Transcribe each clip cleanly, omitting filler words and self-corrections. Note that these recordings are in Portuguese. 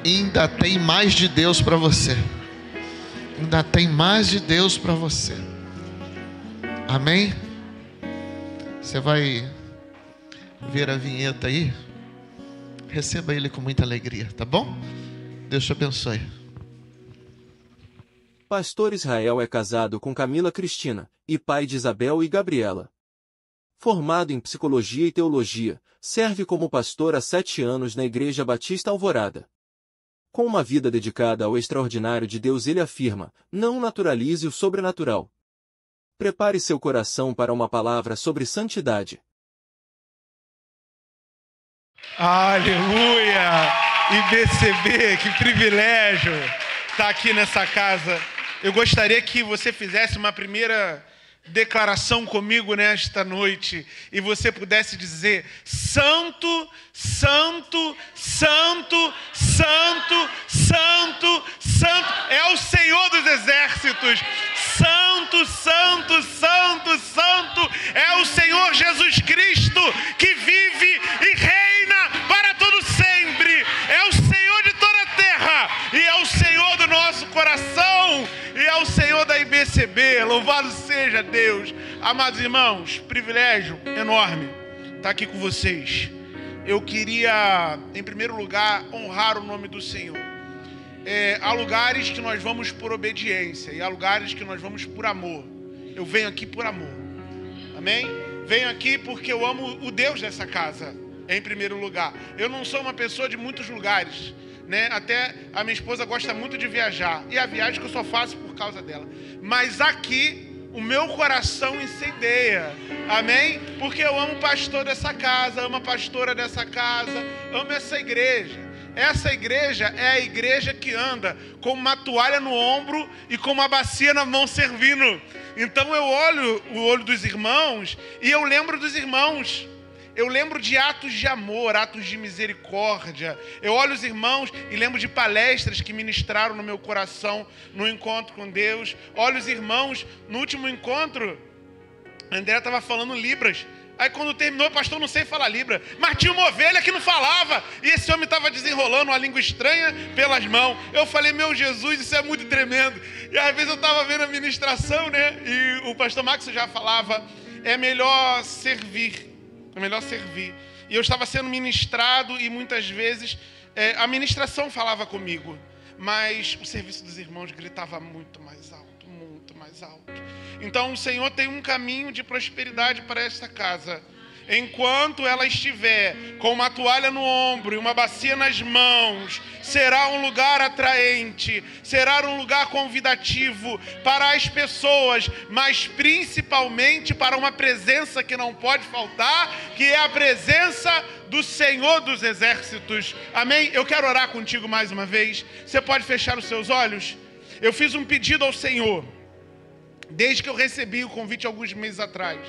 ainda tem mais de Deus para você. Ainda tem mais de Deus para você. Amém? Você vai ver a vinheta aí. Receba ele com muita alegria, tá bom? Deus te abençoe. Pastor Israel é casado com Camila Cristina, e pai de Isabel e Gabriela. Formado em Psicologia e Teologia, serve como pastor há 7 anos na Igreja Batista Alvorada. Com uma vida dedicada ao extraordinário de Deus, ele afirma: não naturalize o sobrenatural. Prepare seu coração para uma palavra sobre santidade. Aleluia! IBCB, que privilégio estar aqui nessa casa. Eu gostaria que você fizesse uma primeira declaração comigo nesta noite e você pudesse dizer: Santo, Santo, Santo, Santo, Santo, Santo, é o Senhor dos Exércitos. Santo, Santo, Santo, Santo, é o Senhor Jesus Cristo que vive e reina para todo sempre. É o Senhor de toda a terra e é o Senhor do nosso coração e é o Senhor da IBCB. Louvado seja Deus. Amados irmãos, privilégio enorme estar aqui com vocês. Eu queria, em primeiro lugar, honrar o nome do Senhor. Há lugares que nós vamos por obediência e há lugares que nós vamos por amor. Eu venho aqui por amor. Amém? Venho aqui porque eu amo o Deus dessa casa, em primeiro lugar. Eu não sou uma pessoa de muitos lugares, né? Até a minha esposa gosta muito de viajar, e a viagem que eu só faço por causa dela. Mas aqui o meu coração incendeia, amém? Porque eu amo o pastor dessa casa, amo a pastora dessa casa, amo essa igreja. Essa igreja é a igreja que anda com uma toalha no ombro e com uma bacia na mão servindo. Então eu olho o olho dos irmãos e eu lembro dos irmãos. Eu lembro de atos de amor, atos de misericórdia. Eu olho os irmãos e lembro de palestras que ministraram no meu coração no encontro com Deus. Olho os irmãos, no último encontro, a André estava falando Libras. Aí quando terminou, o pastor não sei falar Libra, mas tinha uma ovelha que não falava. E esse homem estava desenrolando uma língua estranha pelas mãos. Eu falei: meu Jesus, isso é muito tremendo. E às vezes eu estava vendo a ministração, né? E o pastor Max já falava: é melhor servir. É melhor servir. E eu estava sendo ministrado e muitas vezes a ministração falava comigo. Mas o serviço dos irmãos gritava muito mais alto, muito mais alto. Então o Senhor tem um caminho de prosperidade para esta casa. Enquanto ela estiver com uma toalha no ombro e uma bacia nas mãos, será um lugar atraente, será um lugar convidativo para as pessoas, mas principalmente para uma presença que não pode faltar, que é a presença do Senhor dos Exércitos. Amém? Eu quero orar contigo mais uma vez. Você pode fechar os seus olhos? Eu fiz um pedido ao Senhor desde que eu recebi o convite alguns meses atrás.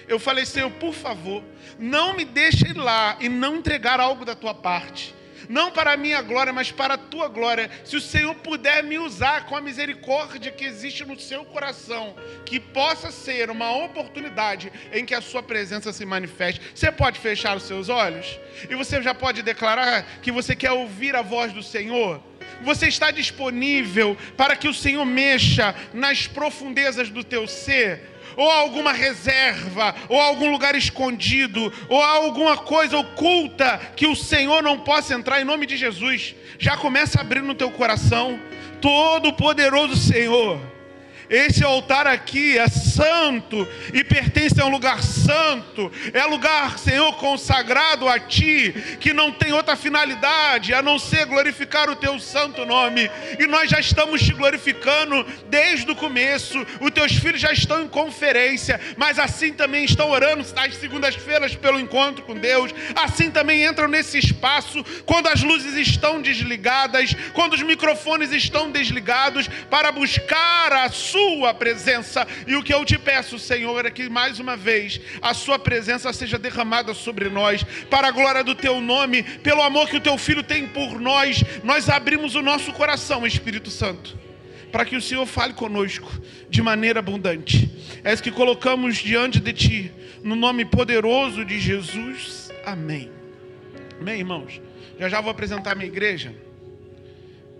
Eu falei: Senhor, por favor, não me deixe ir lá e não entregar algo da tua parte. Não para a minha glória, mas para a tua glória. Se o Senhor puder me usar com a misericórdia que existe no seu coração, que possa ser uma oportunidade em que a sua presença se manifeste. Você pode fechar os seus olhos? E você já pode declarar que você quer ouvir a voz do Senhor? Você está disponível para que o Senhor mexa nas profundezas do teu ser? Ou alguma reserva, ou algum lugar escondido, ou alguma coisa oculta que o Senhor não possa entrar, em nome de Jesus? Já começa a abrir no teu coração. Todo-Poderoso Senhor, esse altar aqui é santo e pertence a um lugar santo. É lugar, Senhor, consagrado a Ti, que não tem outra finalidade a não ser glorificar o Teu santo nome. E nós já estamos Te glorificando desde o começo. Os Teus filhos já estão em conferência, mas assim também estão orando às segundas-feiras pelo encontro com Deus. Assim também entram nesse espaço quando as luzes estão desligadas, quando os microfones estão desligados, para buscar a Sua presença. E o que eu te peço, Senhor, é que mais uma vez a Sua presença seja derramada sobre nós, para a glória do Teu nome, pelo amor que o Teu Filho tem por nós. Nós abrimos o nosso coração, Espírito Santo, para que o Senhor fale conosco de maneira abundante. É isso que colocamos diante de Ti, no nome poderoso de Jesus. Amém. Amém, irmãos? Já vou apresentar a minha igreja.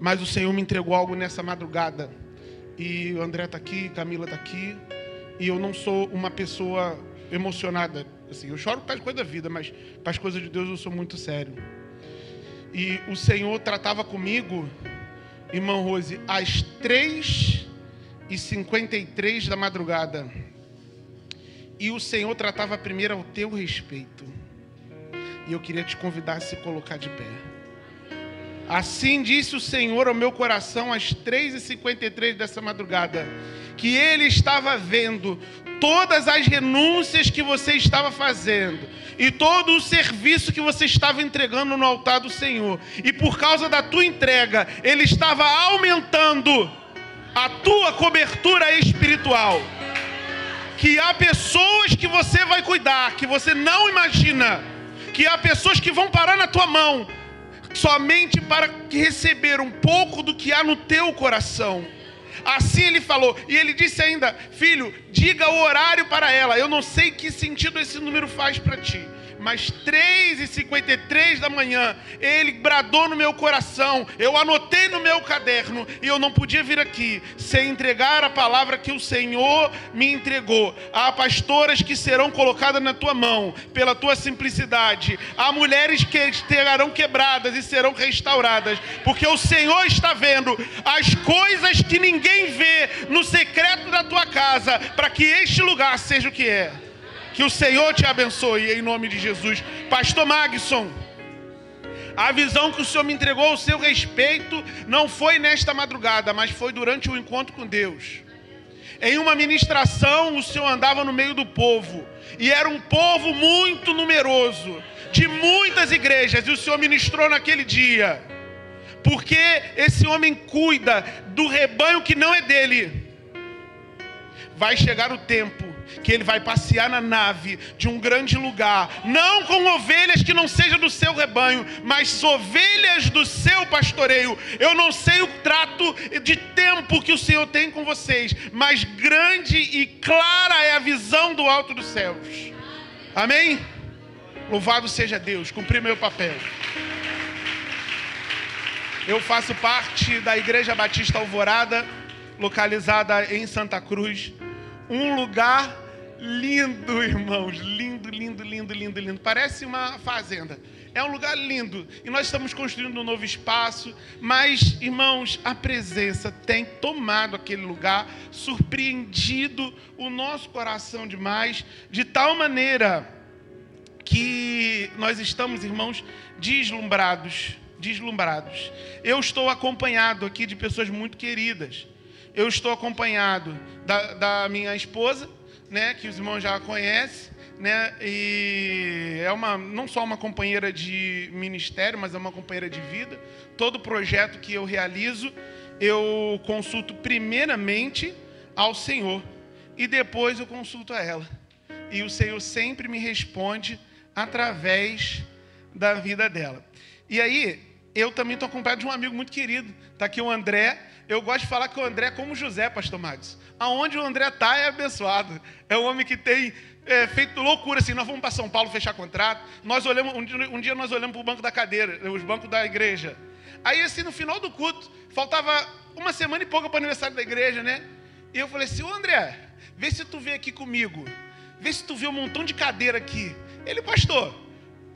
Mas o Senhor me entregou algo nessa madrugada. E o André está aqui, Camila está aqui. E eu não sou uma pessoa emocionada. Assim, eu choro para as coisas da vida, mas para as coisas de Deus eu sou muito sério. E o Senhor tratava comigo, irmão Rose, às 3h53 da madrugada. E o Senhor tratava primeiro ao teu respeito. E eu queria te convidar a se colocar de pé. Assim disse o Senhor ao meu coração às 3h53 dessa madrugada, que Ele estava vendo todas as renúncias que você estava fazendo e todo o serviço que você estava entregando no altar do Senhor. E por causa da tua entrega, Ele estava aumentando a tua cobertura espiritual. Que há pessoas que você vai cuidar, que você não imagina, que há pessoas que vão parar na tua mão, somente para receber um pouco do que há no teu coração. Assim ele falou, e ele disse ainda: filho, diga o horário para ela. Eu não sei que sentido esse número faz para ti, mas 3h53 da manhã, ele bradou no meu coração. Eu anotei no meu caderno, e eu não podia vir aqui sem entregar a palavra que o Senhor me entregou. Há pastoras que serão colocadas na tua mão, pela tua simplicidade. Há mulheres que estarão quebradas e serão restauradas, porque o Senhor está vendo as coisas que ninguém vê no secreto da tua casa, para que este lugar seja o que é. Que o Senhor te abençoe em nome de Jesus. Pastor Magson, a visão que o Senhor me entregou ao seu respeito não foi nesta madrugada, mas foi durante o encontro com Deus. Em uma ministração, o Senhor andava no meio do povo, e era um povo muito numeroso, de muitas igrejas, e o Senhor ministrou naquele dia, porque esse homem cuida do rebanho que não é dele. Vai chegar o tempo que ele vai passear na nave de um grande lugar, não com ovelhas que não sejam do seu rebanho, mas ovelhas do seu pastoreio. Eu não sei o trato de tempo que o Senhor tem com vocês, mas grande e clara é a visão do alto dos céus. Amém? Louvado seja Deus, cumpri meu papel. Eu faço parte da Igreja Batista Alvorada, localizada em Santa Cruz. Um lugar lindo, irmãos, lindo, lindo, lindo, lindo, lindo. Parece uma fazenda. É um lugar lindo. E nós estamos construindo um novo espaço. Mas, irmãos, a presença tem tomado aquele lugar, surpreendido o nosso coração demais, de tal maneira que nós estamos, irmãos, deslumbrados. Eu estou acompanhado aqui de pessoas muito queridas. Eu estou acompanhado da minha esposa, né, que os irmãos já conhecem, né, e é não só uma companheira de ministério, mas é uma companheira de vida. Todo projeto que eu realizo, eu consulto primeiramente ao Senhor, e depois eu consulto a ela. E o Senhor sempre me responde através da vida dela. E aí, eu também estou acompanhado de um amigo muito querido. Está aqui o André. Eu gosto de falar que o André é como José, pastor Magos. Aonde o André está é abençoado. É um homem que tem feito loucura. Assim, nós vamos para São Paulo fechar contrato. Nós olhamos, um dia nós olhamos para o banco da cadeira, os bancos da igreja. Aí, assim, no final do culto, faltava uma semana e pouco para o aniversário da igreja, né? E eu falei assim: ô André, vê se tu vê aqui comigo. Vê se tu vê um montão de cadeira aqui. Ele: pastor,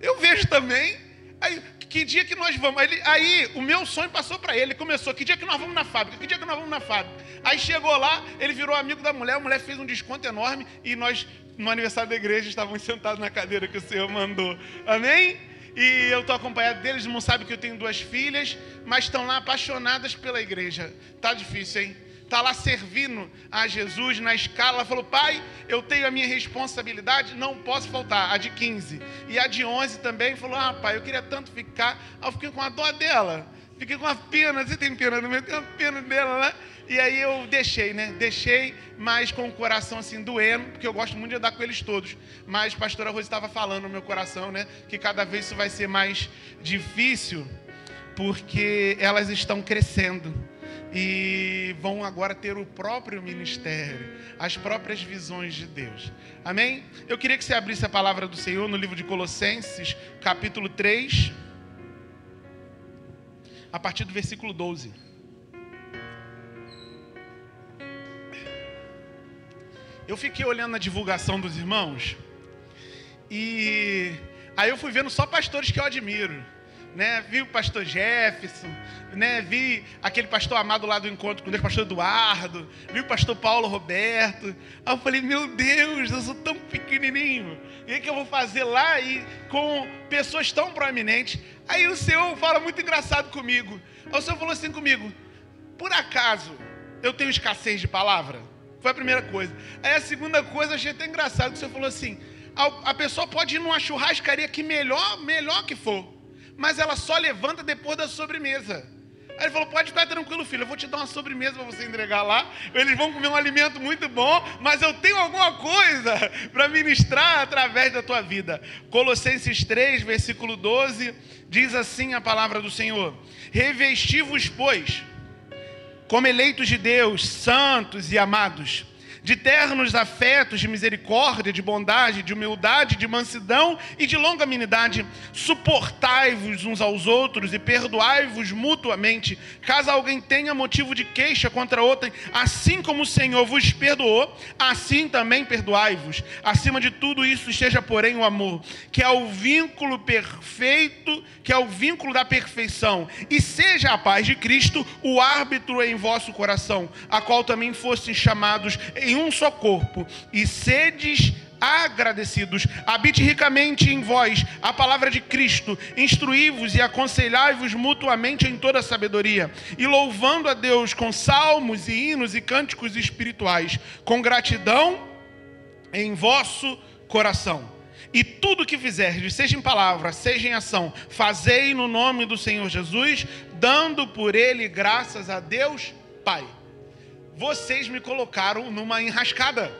eu vejo também. Aí, que dia que nós vamos? Aí o meu sonho passou para ele. Ele começou: que dia que nós vamos na fábrica? Que dia que nós vamos na fábrica? Aí chegou lá, ele virou amigo da mulher. A mulher fez um desconto enorme. E nós, no aniversário da igreja, estávamos sentados na cadeira que o Senhor mandou. Amém? E eu estou acompanhado deles. Não sabe que eu tenho 2 filhas, mas estão lá apaixonadas pela igreja. Tá difícil, hein? Está lá servindo a Jesus na escala. Ela falou: pai, eu tenho a minha responsabilidade, não posso faltar. A de 15. E a de 11 também falou: ah, pai, eu queria tanto ficar. Aí eu fiquei com a dó dela. Fiquei com uma pena. Você tem pena no meu? Tem uma pena dela, né? E aí eu deixei, né? Deixei, mas com o coração assim doendo, porque eu gosto muito de andar com eles todos. Mas a pastora Rose estava falando no meu coração, né? Que cada vez isso vai ser mais difícil, porque elas estão crescendo. E vão agora ter o próprio ministério, as próprias visões de Deus. Amém? Eu queria que você abrisse a palavra do Senhor no livro de Colossenses, capítulo 3. a partir do versículo 12. Eu fiquei olhando na divulgação dos irmãos e aí eu fui vendo só pastores que eu admiro, né? Vi o pastor Jefferson, né? Vi aquele pastor amado lá do encontro com Deus, pastor Eduardo, vi o pastor Paulo Roberto. Aí eu falei, meu Deus, eu sou tão pequenininho, e o que eu vou fazer lá e com pessoas tão proeminentes? Aí o Senhor fala muito engraçado comigo. Aí o Senhor falou assim comigo, por acaso eu tenho escassez de palavra? Foi a primeira coisa. Aí a segunda coisa, eu achei até engraçado, que o Senhor falou assim, a pessoa pode ir numa churrascaria que melhor que for, mas ela só levanta depois da sobremesa. Aí ele falou, pode ficar tranquilo, filho, eu vou te dar uma sobremesa para você entregar lá, eles vão comer um alimento muito bom, mas eu tenho alguma coisa para ministrar através da tua vida. Colossenses 3, versículo 12, diz assim a palavra do Senhor, revesti-vos, pois, como eleitos de Deus, santos e amados, de ternos afetos, de misericórdia, de bondade, de humildade, de mansidão e de longanimidade, suportai-vos uns aos outros e perdoai-vos mutuamente, caso alguém tenha motivo de queixa contra outrem, assim como o Senhor vos perdoou, assim também perdoai-vos. Acima de tudo isso esteja, porém, o amor, que é o vínculo perfeito, que é o vínculo da perfeição, e seja a paz de Cristo o árbitro em vosso coração, a qual também fostes chamados em um só corpo, e sedes agradecidos. Habite ricamente em vós a palavra de Cristo, instruí-vos e aconselhai-vos mutuamente em toda a sabedoria, e louvando a Deus com salmos e hinos e cânticos espirituais, com gratidão em vosso coração. E tudo que fizerdes, seja em palavra, seja em ação, fazei no nome do Senhor Jesus, dando por ele graças a Deus Pai. Vocês me colocaram numa enrascada,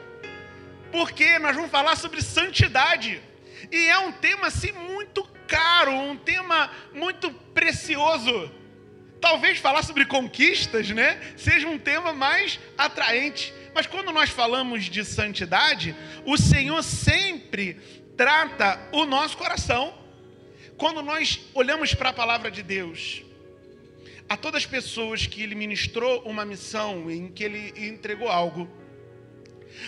porque nós vamos falar sobre santidade, e é um tema assim muito caro, um tema muito precioso. Talvez falar sobre conquistas, né, seja um tema mais atraente, mas quando nós falamos de santidade, o Senhor sempre trata o nosso coração. Quando nós olhamos para a palavra de Deus, a todas as pessoas que ele ministrou uma missão, em que ele entregou algo,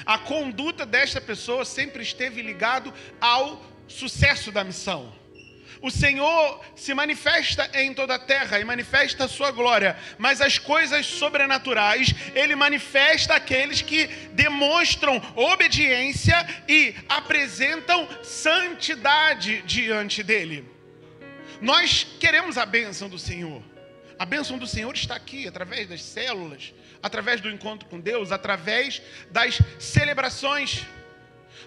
a conduta desta pessoa sempre esteve ligado ao sucesso da missão. O Senhor se manifesta em toda a terra e manifesta a sua glória, mas as coisas sobrenaturais, ele manifesta aqueles que demonstram obediência e apresentam santidade diante dele. Nós queremos a bênção do Senhor. A bênção do Senhor está aqui, através das células, através do encontro com Deus, através das celebrações.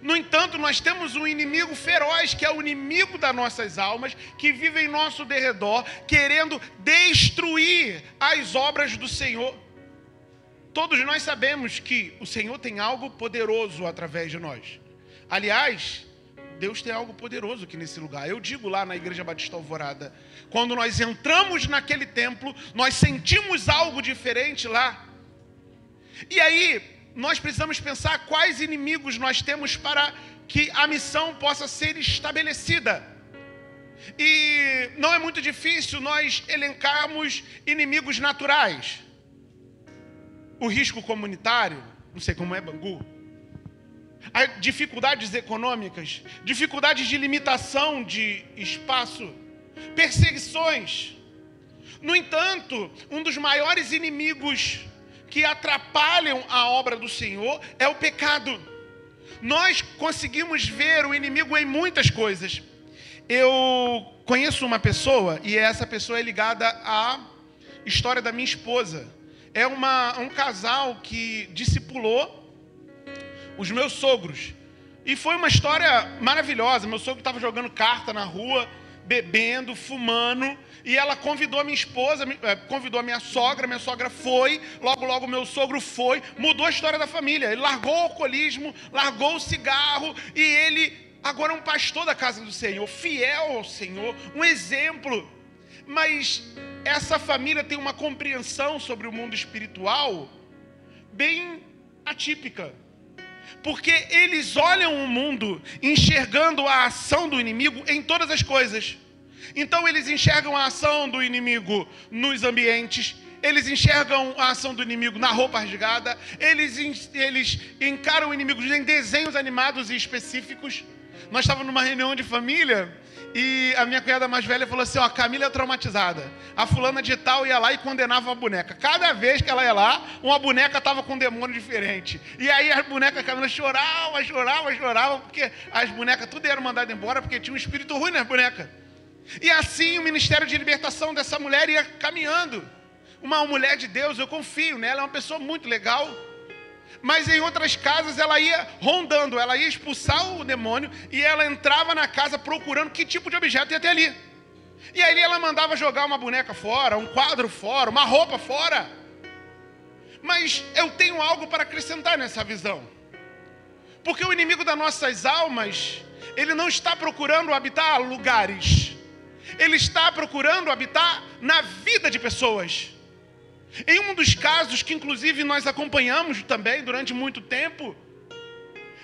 No entanto, nós temos um inimigo feroz, que é o inimigo das nossas almas, que vive em nosso derredor, querendo destruir as obras do Senhor. Todos nós sabemos que o Senhor tem algo poderoso através de nós. Aliás, Deus tem algo poderoso aqui nesse lugar. Eu digo lá na Igreja Batista Alvorada, quando nós entramos naquele templo, nós sentimos algo diferente lá. E aí, nós precisamos pensar quais inimigos nós temos para que a missão possa ser estabelecida. E não é muito difícil nós elencarmos inimigos naturais. O risco comunitário, não sei como é Bangu, as dificuldades econômicas, dificuldades de limitação de espaço, perseguições. No entanto, um dos maiores inimigos que atrapalham a obra do Senhor é o pecado. Nós conseguimos ver o inimigo em muitas coisas. Eu conheço uma pessoa, e essa pessoa é ligada à história da minha esposa. É um casal que discipulou os meus sogros. E foi uma história maravilhosa. Meu sogro estava jogando carta na rua, bebendo, fumando, e ela convidou a minha esposa, convidou a minha sogra foi, logo meu sogro foi, mudou a história da família. Ele largou o alcoolismo, largou o cigarro, e ele agora é um pastor da casa do Senhor, fiel ao Senhor, um exemplo. Mas essa família tem uma compreensão sobre o mundo espiritual bem atípica. Porque eles olham o mundo enxergando a ação do inimigo em todas as coisas. Então eles enxergam a ação do inimigo nos ambientes, eles enxergam a ação do inimigo na roupa rasgada, eles encaram o inimigo em desenhos animados e específicos. Nós estávamos numa reunião de família e a minha cunhada mais velha falou assim, ó, a Camila é traumatizada. A fulana de tal ia lá e condenava a boneca. Cada vez que ela ia lá, uma boneca estava com um demônio diferente. E aí as bonecas, a Camila chorava, porque as bonecas tudo eram mandadas embora, porque tinha um espírito ruim nas bonecas. E assim o ministério de libertação dessa mulher ia caminhando. Uma mulher de Deus, eu confio nela, é uma pessoa muito legal. Mas em outras casas ela ia rondando, ela ia expulsar o demônio e ela entrava na casa procurando que tipo de objeto ia ter ali. E aí ela mandava jogar uma boneca fora, um quadro fora, uma roupa fora. Mas eu tenho algo para acrescentar nessa visão. Porque o inimigo das nossas almas, ele não está procurando habitar lugares. Ele está procurando habitar na vida de pessoas. Em um dos casos que inclusive nós acompanhamos também durante muito tempo,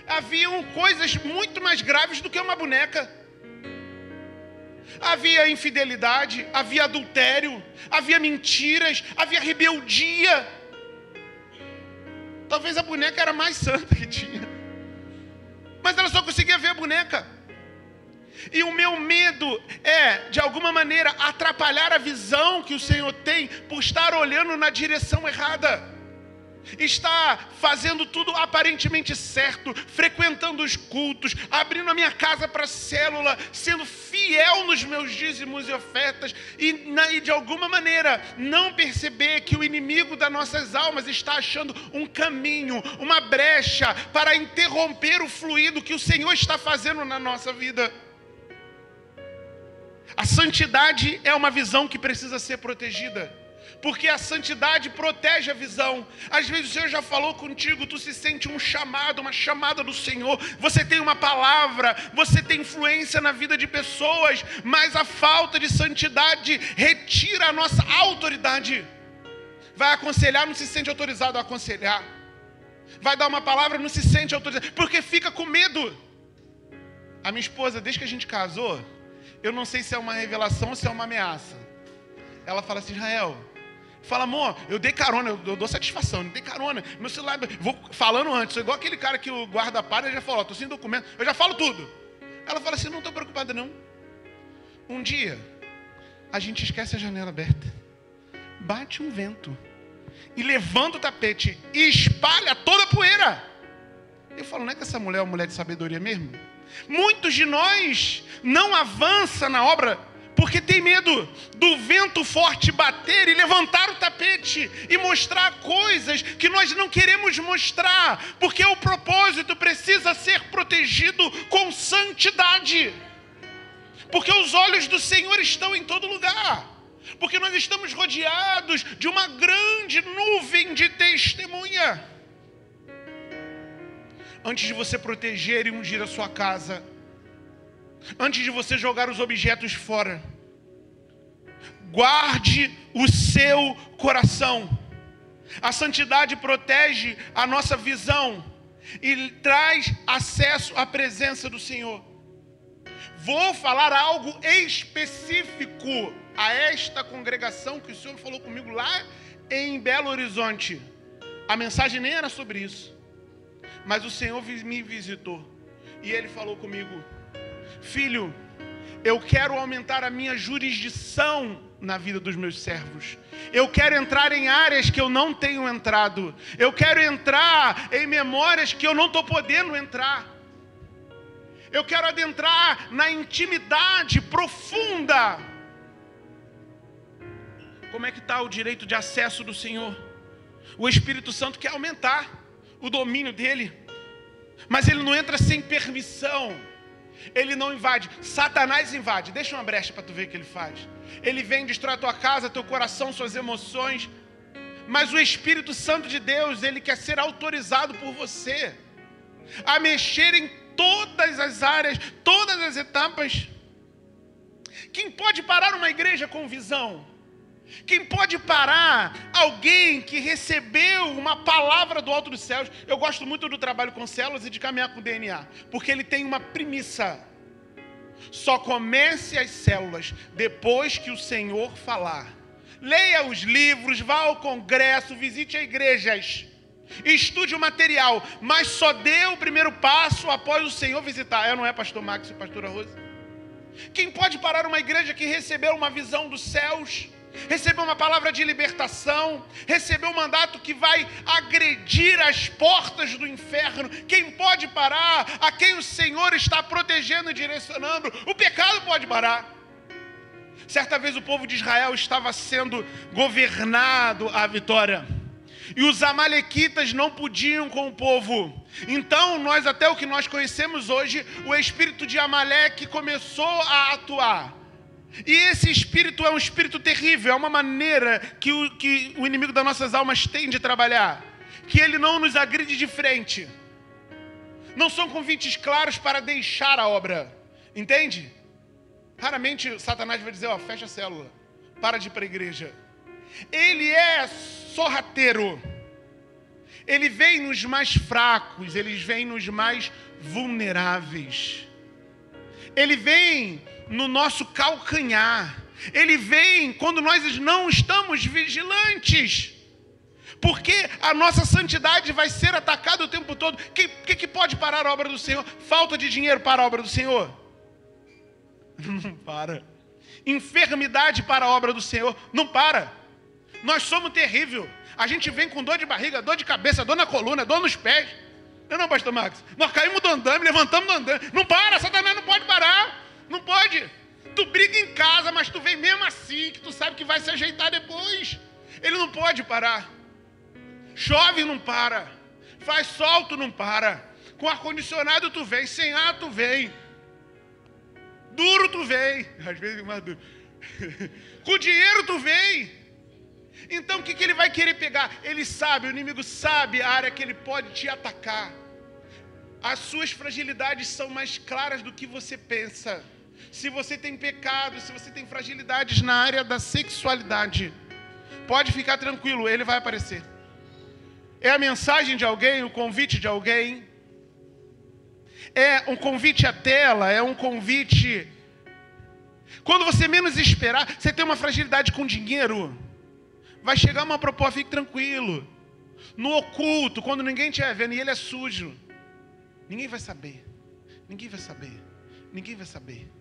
haviam coisas muito mais graves do que uma boneca. Havia infidelidade, havia adultério, havia mentiras, havia rebeldia. Talvez a boneca era a mais santa que tinha, mas ela só conseguia ver a boneca. E o meu medo é, de alguma maneira, atrapalhar a visão que o Senhor tem por estar olhando na direção errada. Está fazendo tudo aparentemente certo, frequentando os cultos, abrindo a minha casa para célula, sendo fiel nos meus dízimos e ofertas, e de alguma maneira não perceber que o inimigo das nossas almas está achando um caminho, uma brecha para interromper o fluido que o Senhor está fazendo na nossa vida. A santidade é uma visão que precisa ser protegida, porque a santidade protege a visão. Às vezes o Senhor já falou contigo, tu se sente um chamado, uma chamada do Senhor, você tem uma palavra, você tem influência na vida de pessoas, mas a falta de santidade retira a nossa autoridade. Vai aconselhar, não se sente autorizado a aconselhar. Vai dar uma palavra, não se sente autorizado, porque fica com medo. A minha esposa, desde que a gente casou, eu não sei se é uma revelação ou se é uma ameaça. Ela fala assim, Israel, fala, amor, eu dei carona, eu dou satisfação, eu dei carona, meu celular, vou falando antes, sou igual aquele cara que o guarda para e já falou, estou sem documento, eu já falo tudo. Ela fala assim, não estou preocupada não. Um dia, a gente esquece a janela aberta, bate um vento, e levanta o tapete, e espalha toda a poeira. Eu falo, não é que essa mulher é uma mulher de sabedoria mesmo? Muitos de nós não avançam na obra porque tem medo do vento forte bater e levantar o tapete e mostrar coisas que nós não queremos mostrar, porque o propósito precisa ser protegido com santidade, porque os olhos do Senhor estão em todo lugar, porque nós estamos rodeados de uma grande nuvem de testemunha. Antes de você proteger e ungir a sua casa, antes de você jogar os objetos fora, guarde o seu coração. A santidade protege a nossa visão e traz acesso à presença do Senhor. Vou falar algo específico a esta congregação que o Senhor falou comigo lá em Belo Horizonte. A mensagem nem era sobre isso. Mas o Senhor me visitou e Ele falou comigo, filho, eu quero aumentar a minha jurisdição na vida dos meus servos. Eu quero entrar em áreas que eu não tenho entrado. Eu quero entrar em memórias que eu não estou podendo entrar. Eu quero adentrar na intimidade profunda. Como é que está o direito de acesso do Senhor? O Espírito Santo quer aumentar o domínio dele, mas ele não entra sem permissão, ele não invade. Satanás invade, deixa uma brecha para tu ver o que ele faz. Ele vem, destrói a tua casa, teu coração, suas emoções, mas o Espírito Santo de Deus, ele quer ser autorizado por você a mexer em todas as áreas, todas as etapas. Quem pode parar uma igreja com visão? Quem pode parar alguém que recebeu uma palavra do alto dos céus? Eu gosto muito do trabalho com células e de caminhar com o DNA, porque ele tem uma premissa. Só comece as células depois que o Senhor falar. Leia os livros, vá ao congresso, visite as igrejas, estude o material, mas só dê o primeiro passo após o Senhor visitar. Não é, pastor Max e pastora Rose? Quem pode parar uma igreja que recebeu uma visão dos céus, recebeu uma palavra de libertação, recebeu um mandato que vai agredir as portas do inferno? Quem pode parar? A quem o Senhor está protegendo e direcionando? O pecado pode parar. Certa vez o povo de Israel estava sendo governado à vitória, e os amalequitas não podiam com o povo. Então até o que nós conhecemos hoje, o espírito de Amaleque começou a atuar. E esse espírito é um espírito terrível, é uma maneira que o inimigo das nossas almas tem de trabalhar, que ele não nos agride de frente. Não são convites claros para deixar a obra, entende? Raramente Satanás vai dizer, fecha a célula, para de ir para a igreja. Ele é sorrateiro. Ele vem nos mais fracos, ele vem nos mais vulneráveis. Ele vem no nosso calcanhar. Ele vem quando nós não estamos vigilantes. Porque a nossa santidade vai ser atacada o tempo todo. O que pode parar a obra do Senhor? Falta de dinheiro para a obra do Senhor? Não para. Enfermidade para a obra do Senhor? Não para. Nós somos terrível. A gente vem com dor de barriga, dor de cabeça, dor na coluna, dor nos pés. Não, pastor Max? Nós caímos do andame, levantamos do andame. Não para, Satanás não pode parar. Não pode. Tu briga em casa, mas tu vem mesmo assim, que tu sabe que vai se ajeitar depois. Ele não pode parar. Chove, não para. Faz sol, tu não para. Com ar-condicionado tu vem, sem ar tu vem. Duro tu vem. Às vezes mais duro. Com dinheiro tu vem. Então o que ele vai querer pegar? Ele sabe, o inimigo sabe a área que ele pode te atacar. As suas fragilidades são mais claras do que você pensa. Se você tem pecado, se você tem fragilidades na área da sexualidade, pode ficar tranquilo, ele vai aparecer. É a mensagem de alguém, o convite de alguém. É um convite à tela, é um convite. Quando você menos esperar, você tem uma fragilidade com dinheiro, vai chegar uma proposta, fique tranquilo. No oculto, quando ninguém estiver vendo e ele é sujo, ninguém vai saber. Ninguém vai saber. Ninguém vai saber.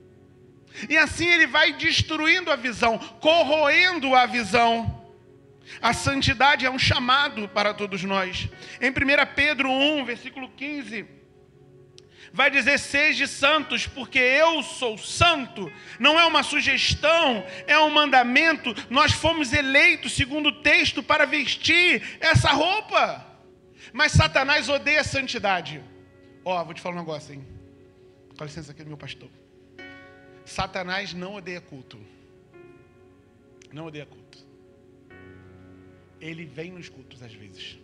E assim ele vai destruindo a visão, corroendo a visão. A santidade é um chamado para todos nós. Em 1 Pedro 1, versículo 15, vai dizer, sede santos, porque eu sou santo. Não é uma sugestão, é um mandamento. Nós fomos eleitos, segundo o texto, para vestir essa roupa. Mas Satanás odeia a santidade. Vou te falar um negócio, hein? Com licença aqui do meu pastor. Satanás não odeia culto. Não odeia culto. Ele vem nos cultos às vezes.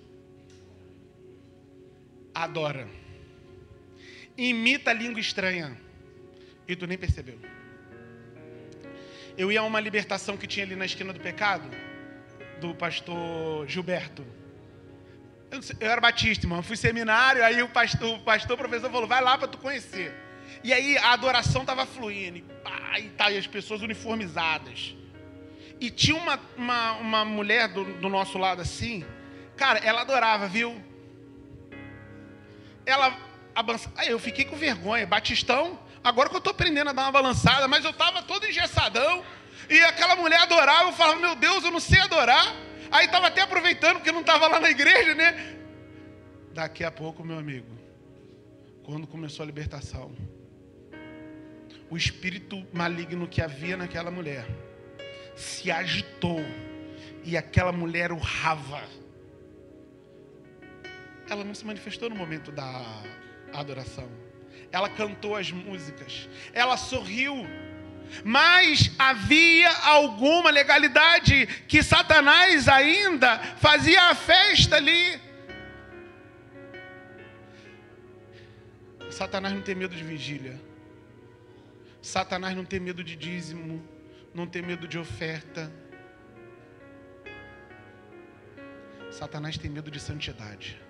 Adora. Imita a língua estranha. E tu nem percebeu. Eu ia a uma libertação que tinha ali na esquina do pecado, do pastor Gilberto. Eu era batista, irmão. Fui seminário, aí o professor falou, vai lá para tu conhecer. E aí a adoração estava fluindo. E as pessoas uniformizadas. E tinha uma mulher do nosso lado assim. Cara, ela adorava, viu? Ela avançava. Aí eu fiquei com vergonha. Batistão, agora que eu estou aprendendo a dar uma balançada, mas eu estava todo engessadão. E aquela mulher adorava. Eu falava, meu Deus, eu não sei adorar. Aí estava até aproveitando, porque não estava lá na igreja, né? Daqui a pouco, meu amigo, quando começou a libertação, o espírito maligno que havia naquela mulher se agitou e aquela mulher urrava. Ela não se manifestou no momento da adoração. Ela cantou as músicas, ela sorriu, mas havia alguma legalidade que Satanás ainda fazia a festa ali. Satanás não tem medo de vigília. Satanás não tem medo de dízimo, não tem medo de oferta. Satanás tem medo de santidade.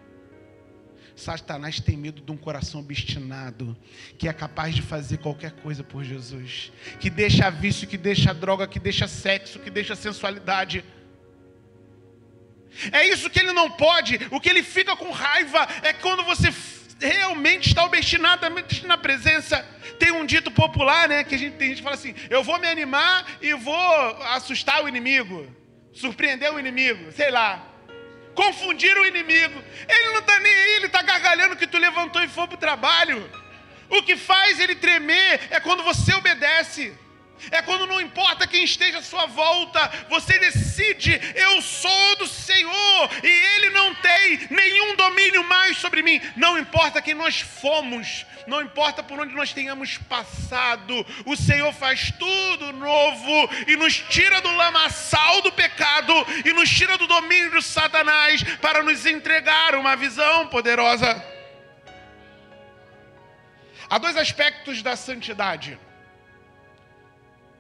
Satanás tem medo de um coração obstinado, que é capaz de fazer qualquer coisa por Jesus, que deixa vício, que deixa droga, que deixa sexo, que deixa sensualidade. É isso que ele não pode. O que ele fica com raiva é quando você realmente está obstinado na presença. Tem um dito popular, né, que tem gente que fala assim: eu vou me animar e vou assustar o inimigo, surpreender o inimigo, sei lá, confundir o inimigo. Ele não está nem aí, ele está gargalhando que tu levantou e foi para o trabalho. O que faz ele tremer é quando você obedece. É quando não importa quem esteja à sua volta, você decide: eu sou do Senhor e Ele não tem nenhum domínio mais sobre mim. Não importa quem nós fomos, não importa por onde nós tenhamos passado, o Senhor faz tudo novo e nos tira do lamaçal do pecado e nos tira do domínio de Satanás para nos entregar uma visão poderosa. Há dois aspectos da santidade.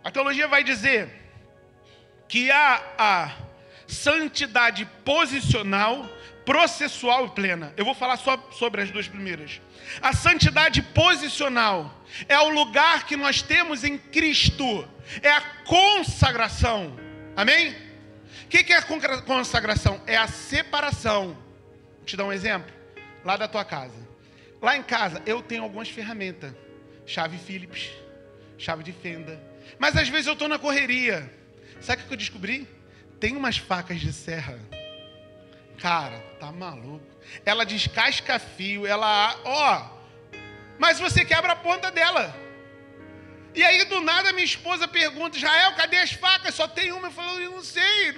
A teologia vai dizer que há a santidade posicional, processual e plena. Eu vou falar só sobre as duas primeiras. A santidade posicional é o lugar que nós temos em Cristo. É a consagração. Amém? O que é a consagração? É a separação. Vou te dar um exemplo. Lá da tua casa. Lá em casa eu tenho algumas ferramentas. Chave Phillips, chave de fenda. Mas às vezes eu estou na correria. Sabe o que eu descobri? Tem umas facas de serra. Cara, tá maluco. Ela descasca fio, mas você quebra a ponta dela. E aí do nada minha esposa pergunta: Israel, cadê as facas? Só tem uma. Eu falo: eu não sei.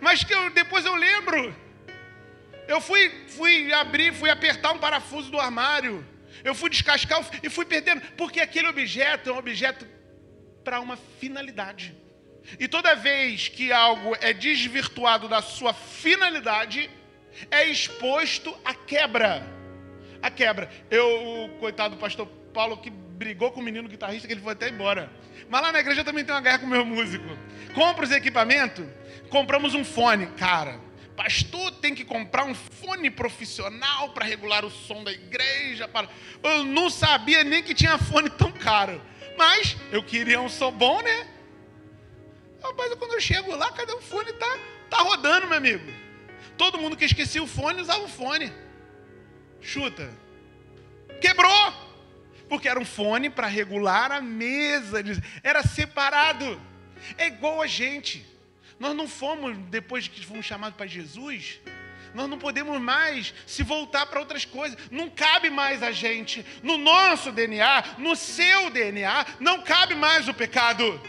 Mas depois eu lembro. Eu fui apertar um parafuso do armário. Eu fui descascar e fui perdendo. Porque aquele objeto é um objeto para uma finalidade. E toda vez que algo é desvirtuado da sua finalidade, é exposto à quebra. A quebra. O coitado do pastor Paulo, que brigou com o menino guitarrista, que ele foi até embora. Mas lá na igreja também tem uma guerra com o meu músico. Compra os equipamentos, compramos um fone. Cara, pastor tem que comprar um fone profissional para regular o som da igreja. Eu não sabia nem que tinha fone tão caro. Mas eu queria um som bom, né? Rapaz, quando eu chego lá, cadê o fone? Tá rodando, meu amigo. Todo mundo que esquecia o fone, usava o fone. Chuta. Quebrou. Porque era um fone para regular a mesa. Era separado. É igual a gente. Nós não fomos, depois que fomos chamados para Jesus, nós não podemos mais se voltar para outras coisas. Não cabe mais a gente. No nosso DNA, no seu DNA, não cabe mais o pecado.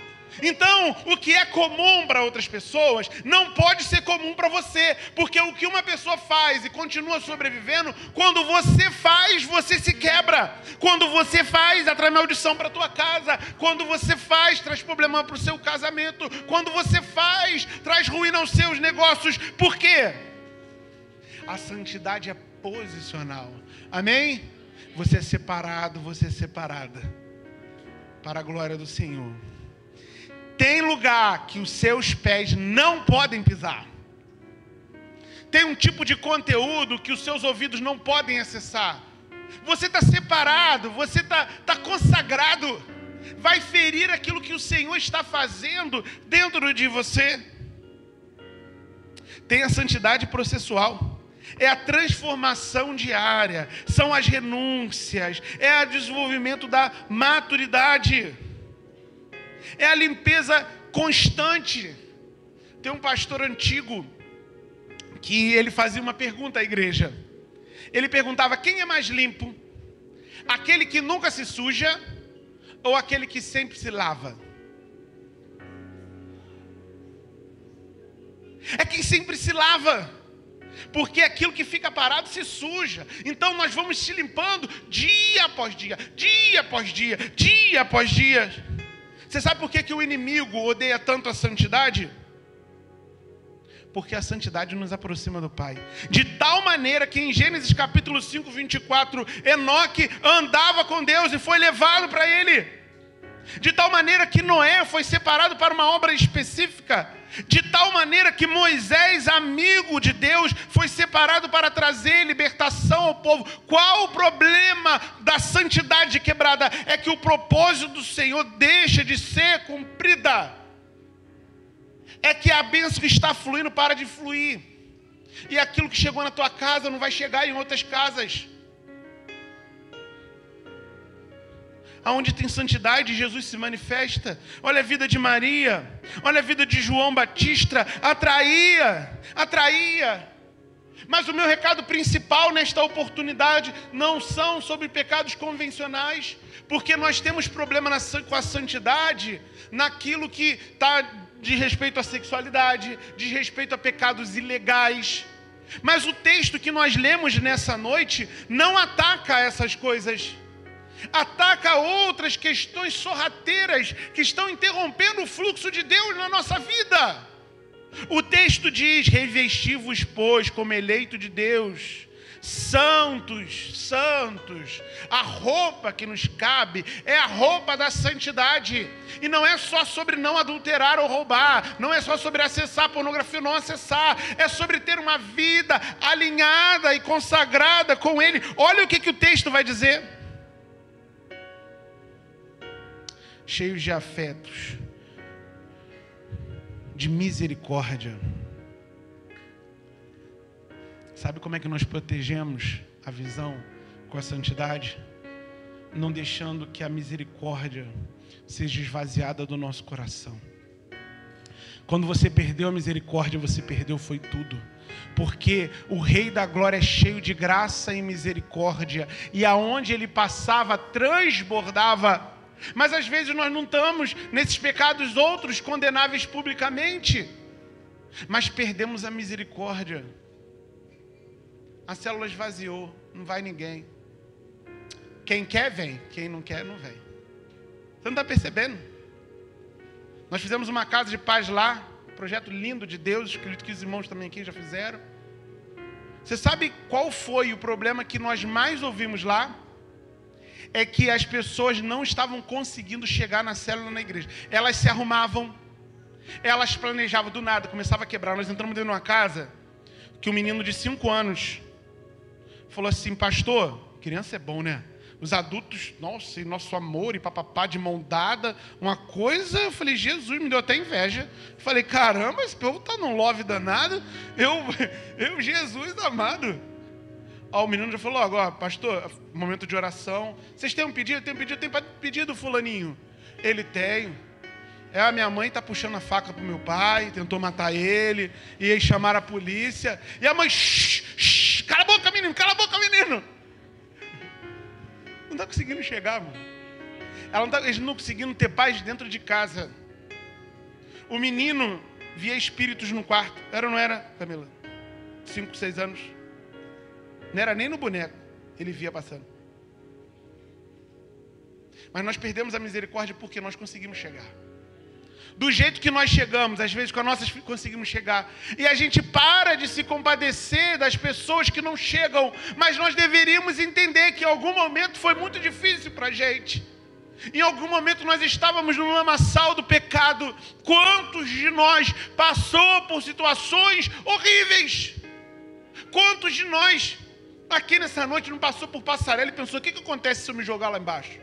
Então, o que é comum para outras pessoas não pode ser comum para você, porque o que uma pessoa faz e continua sobrevivendo, quando você faz, você se quebra. Quando você faz, atrai maldição para a tua casa. Quando você faz, traz problema para o seu casamento. Quando você faz, traz ruína aos seus negócios. Por quê? A santidade é posicional. Amém? Você é separado, você é separada para a glória do Senhor. Tem lugar que os seus pés não podem pisar. Tem um tipo de conteúdo que os seus ouvidos não podem acessar. Você está separado, você está consagrado. Vai ferir aquilo que o Senhor está fazendo dentro de você. Tem a santidade processual. É a transformação diária. São as renúncias. É o desenvolvimento da maturidade. É a limpeza constante. Tem um pastor antigo que ele fazia uma pergunta à igreja. Ele perguntava: quem é mais limpo? Aquele que nunca se suja ou aquele que sempre se lava? É quem sempre se lava. Porque aquilo que fica parado se suja. Então nós vamos se limpando dia após dia, dia após dia, dia após dia. Você sabe por que o inimigo odeia tanto a santidade? Porque a santidade nos aproxima do Pai. De tal maneira que em Gênesis capítulo 5, 24, Enoque andava com Deus e foi levado para ele. De tal maneira que Noé foi separado para uma obra específica. De tal maneira que Moisés, amigo de Deus, foi separado para trazer libertação ao povo. Qual o problema da santidade quebrada? É que o propósito do Senhor deixa de ser cumprida. É que a bênção que está fluindo para de fluir. E aquilo que chegou na tua casa não vai chegar em outras casas. Aonde tem santidade, Jesus se manifesta. Olha a vida de Maria, olha a vida de João Batista, atraía. Mas o meu recado principal nesta oportunidade não são sobre pecados convencionais, porque nós temos problema com a santidade, naquilo que está de respeito à sexualidade, de respeito a pecados ilegais. Mas o texto que nós lemos nessa noite não ataca essas coisas. Ataca outras questões sorrateiras que estão interrompendo o fluxo de Deus na nossa vida. O texto diz: revesti-vos, pois, como eleito de Deus, santos. A roupa que nos cabe é a roupa da santidade. E não é só sobre não adulterar ou roubar, não é só sobre acessar pornografia ou não acessar, é sobre ter uma vida alinhada e consagrada com Ele. Olha o que o texto vai dizer: cheios de afetos, de misericórdia. Sabe como é que nós protegemos a visão com a santidade? Não deixando que a misericórdia seja esvaziada do nosso coração. Quando você perdeu a misericórdia, você perdeu foi tudo. Porque o Rei da Glória é cheio de graça e misericórdia, e aonde Ele passava, transbordava. Mas às vezes nós não estamos nesses pecados outros condenáveis publicamente, mas perdemos a misericórdia. A célula esvaziou, não vai ninguém. Quem quer vem, quem não quer não vem. Você não está percebendo? Nós fizemos uma casa de paz lá, projeto lindo de Deus, acredito que os irmãos também aqui já fizeram. Você sabe qual foi o problema que nós mais ouvimos lá? É que as pessoas não estavam conseguindo chegar na célula na igreja. Elas se arrumavam, elas planejavam do nada, começava a quebrar. Nós entramos dentro de uma casa que um menino de 5 anos falou assim: pastor, criança é bom, né? Os adultos, nossa, e nosso amor e papapá de mão dada, uma coisa. Eu falei: Jesus, me deu até inveja. Falei: caramba, esse povo tá num love danado. Eu Jesus amado. O menino já falou: agora, pastor, momento de oração. Vocês têm um pedido? Tem um pedido? Tem pedido, fulaninho? Ele tem. A minha mãe está puxando a faca pro meu pai, tentou matar ele, e eles chamaram a polícia. E a mãe: cala a boca, menino, cala a boca, menino. Não está conseguindo chegar, mano. Eles não conseguindo ter paz dentro de casa. O menino via espíritos no quarto. Era ou não era, Camila? 5, 6 anos. Não era nem no boneco, ele via passando. Mas nós perdemos a misericórdia porque nós conseguimos chegar. Do jeito que nós chegamos, às vezes com as nossas conseguimos chegar. E a gente para de se compadecer das pessoas que não chegam. Mas nós deveríamos entender que em algum momento foi muito difícil para a gente. Em algum momento nós estávamos no lamaçal do pecado. Quantos de nós passou por situações horríveis? Quantos de nós aqui nessa noite não passou por passarela e pensou: o que acontece se eu me jogar lá embaixo?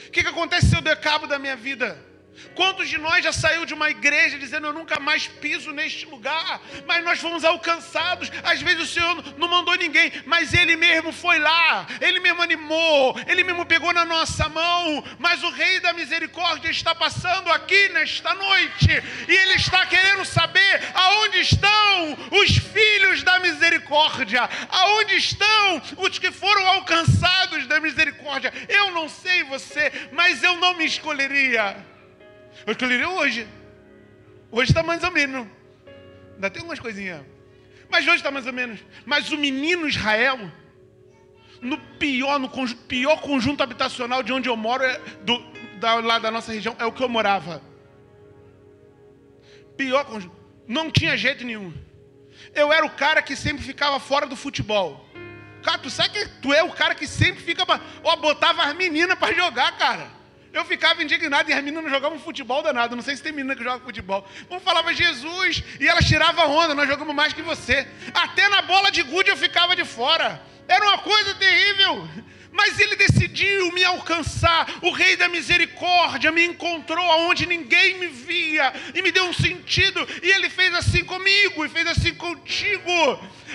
O que acontece se eu der cabo da minha vida? Quantos de nós já saiu de uma igreja dizendo: eu nunca mais piso neste lugar? Mas nós fomos alcançados. Às vezes o Senhor não mandou ninguém, mas Ele mesmo foi lá, Ele mesmo animou, Ele mesmo pegou na nossa mão. Mas o Rei da Misericórdia está passando aqui nesta noite, e Ele está querendo saber aonde estão os filhos da misericórdia, aonde estão os que foram alcançados da misericórdia. Eu não sei você, mas eu não me escolheria. Eu escolheria hoje. Hoje está mais ou menos. Ainda tem algumas coisinhas. Mas hoje está mais ou menos. Mas o menino Israel, no pior conjunto habitacional de onde eu moro, lá da nossa região, é o que eu morava. Pior conjunto. Não tinha jeito nenhum. Eu era o cara que sempre ficava fora do futebol. Cara, tu sabe que tu é o cara que sempre fica... Botava as meninas para jogar, cara. Eu ficava indignado e as meninas jogavam futebol danado. Não sei se tem menina que joga futebol. Um falava Jesus e elas tiravam a onda. Nós jogamos mais que você. Até na bola de gude eu ficava de fora. Era uma coisa terrível. Mas ele decidiu me alcançar. O Rei da Misericórdia me encontrou aonde ninguém me via. E me deu um sentido. E ele fez assim comigo e fez assim contigo.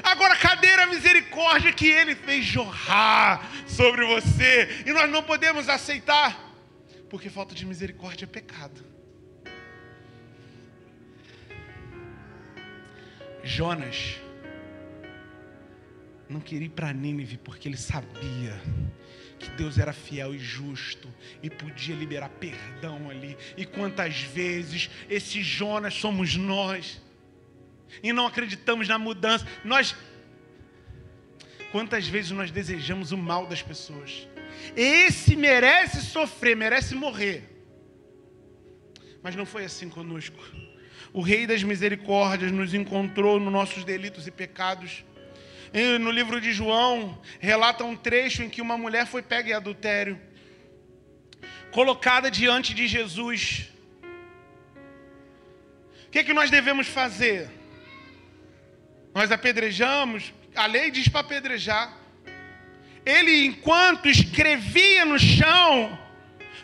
Agora, cadê a misericórdia que ele fez jorrar sobre você? E nós não podemos aceitar. Porque falta de misericórdia é pecado. Jonas não queria ir para Nínive porque ele sabia que Deus era fiel e justo e podia liberar perdão ali. E quantas vezes esse Jonas somos nós e não acreditamos na mudança. Quantas vezes nós desejamos o mal das pessoas? Esse merece sofrer, merece morrer. Mas não foi assim conosco. O Rei das Misericórdias nos encontrou nos nossos delitos e pecados. E no livro de João, relata um trecho em que uma mulher foi pega em adultério, colocada diante de Jesus. O que é que nós devemos fazer? Nós apedrejamos, a lei diz para apedrejar. Ele, enquanto escrevia no chão,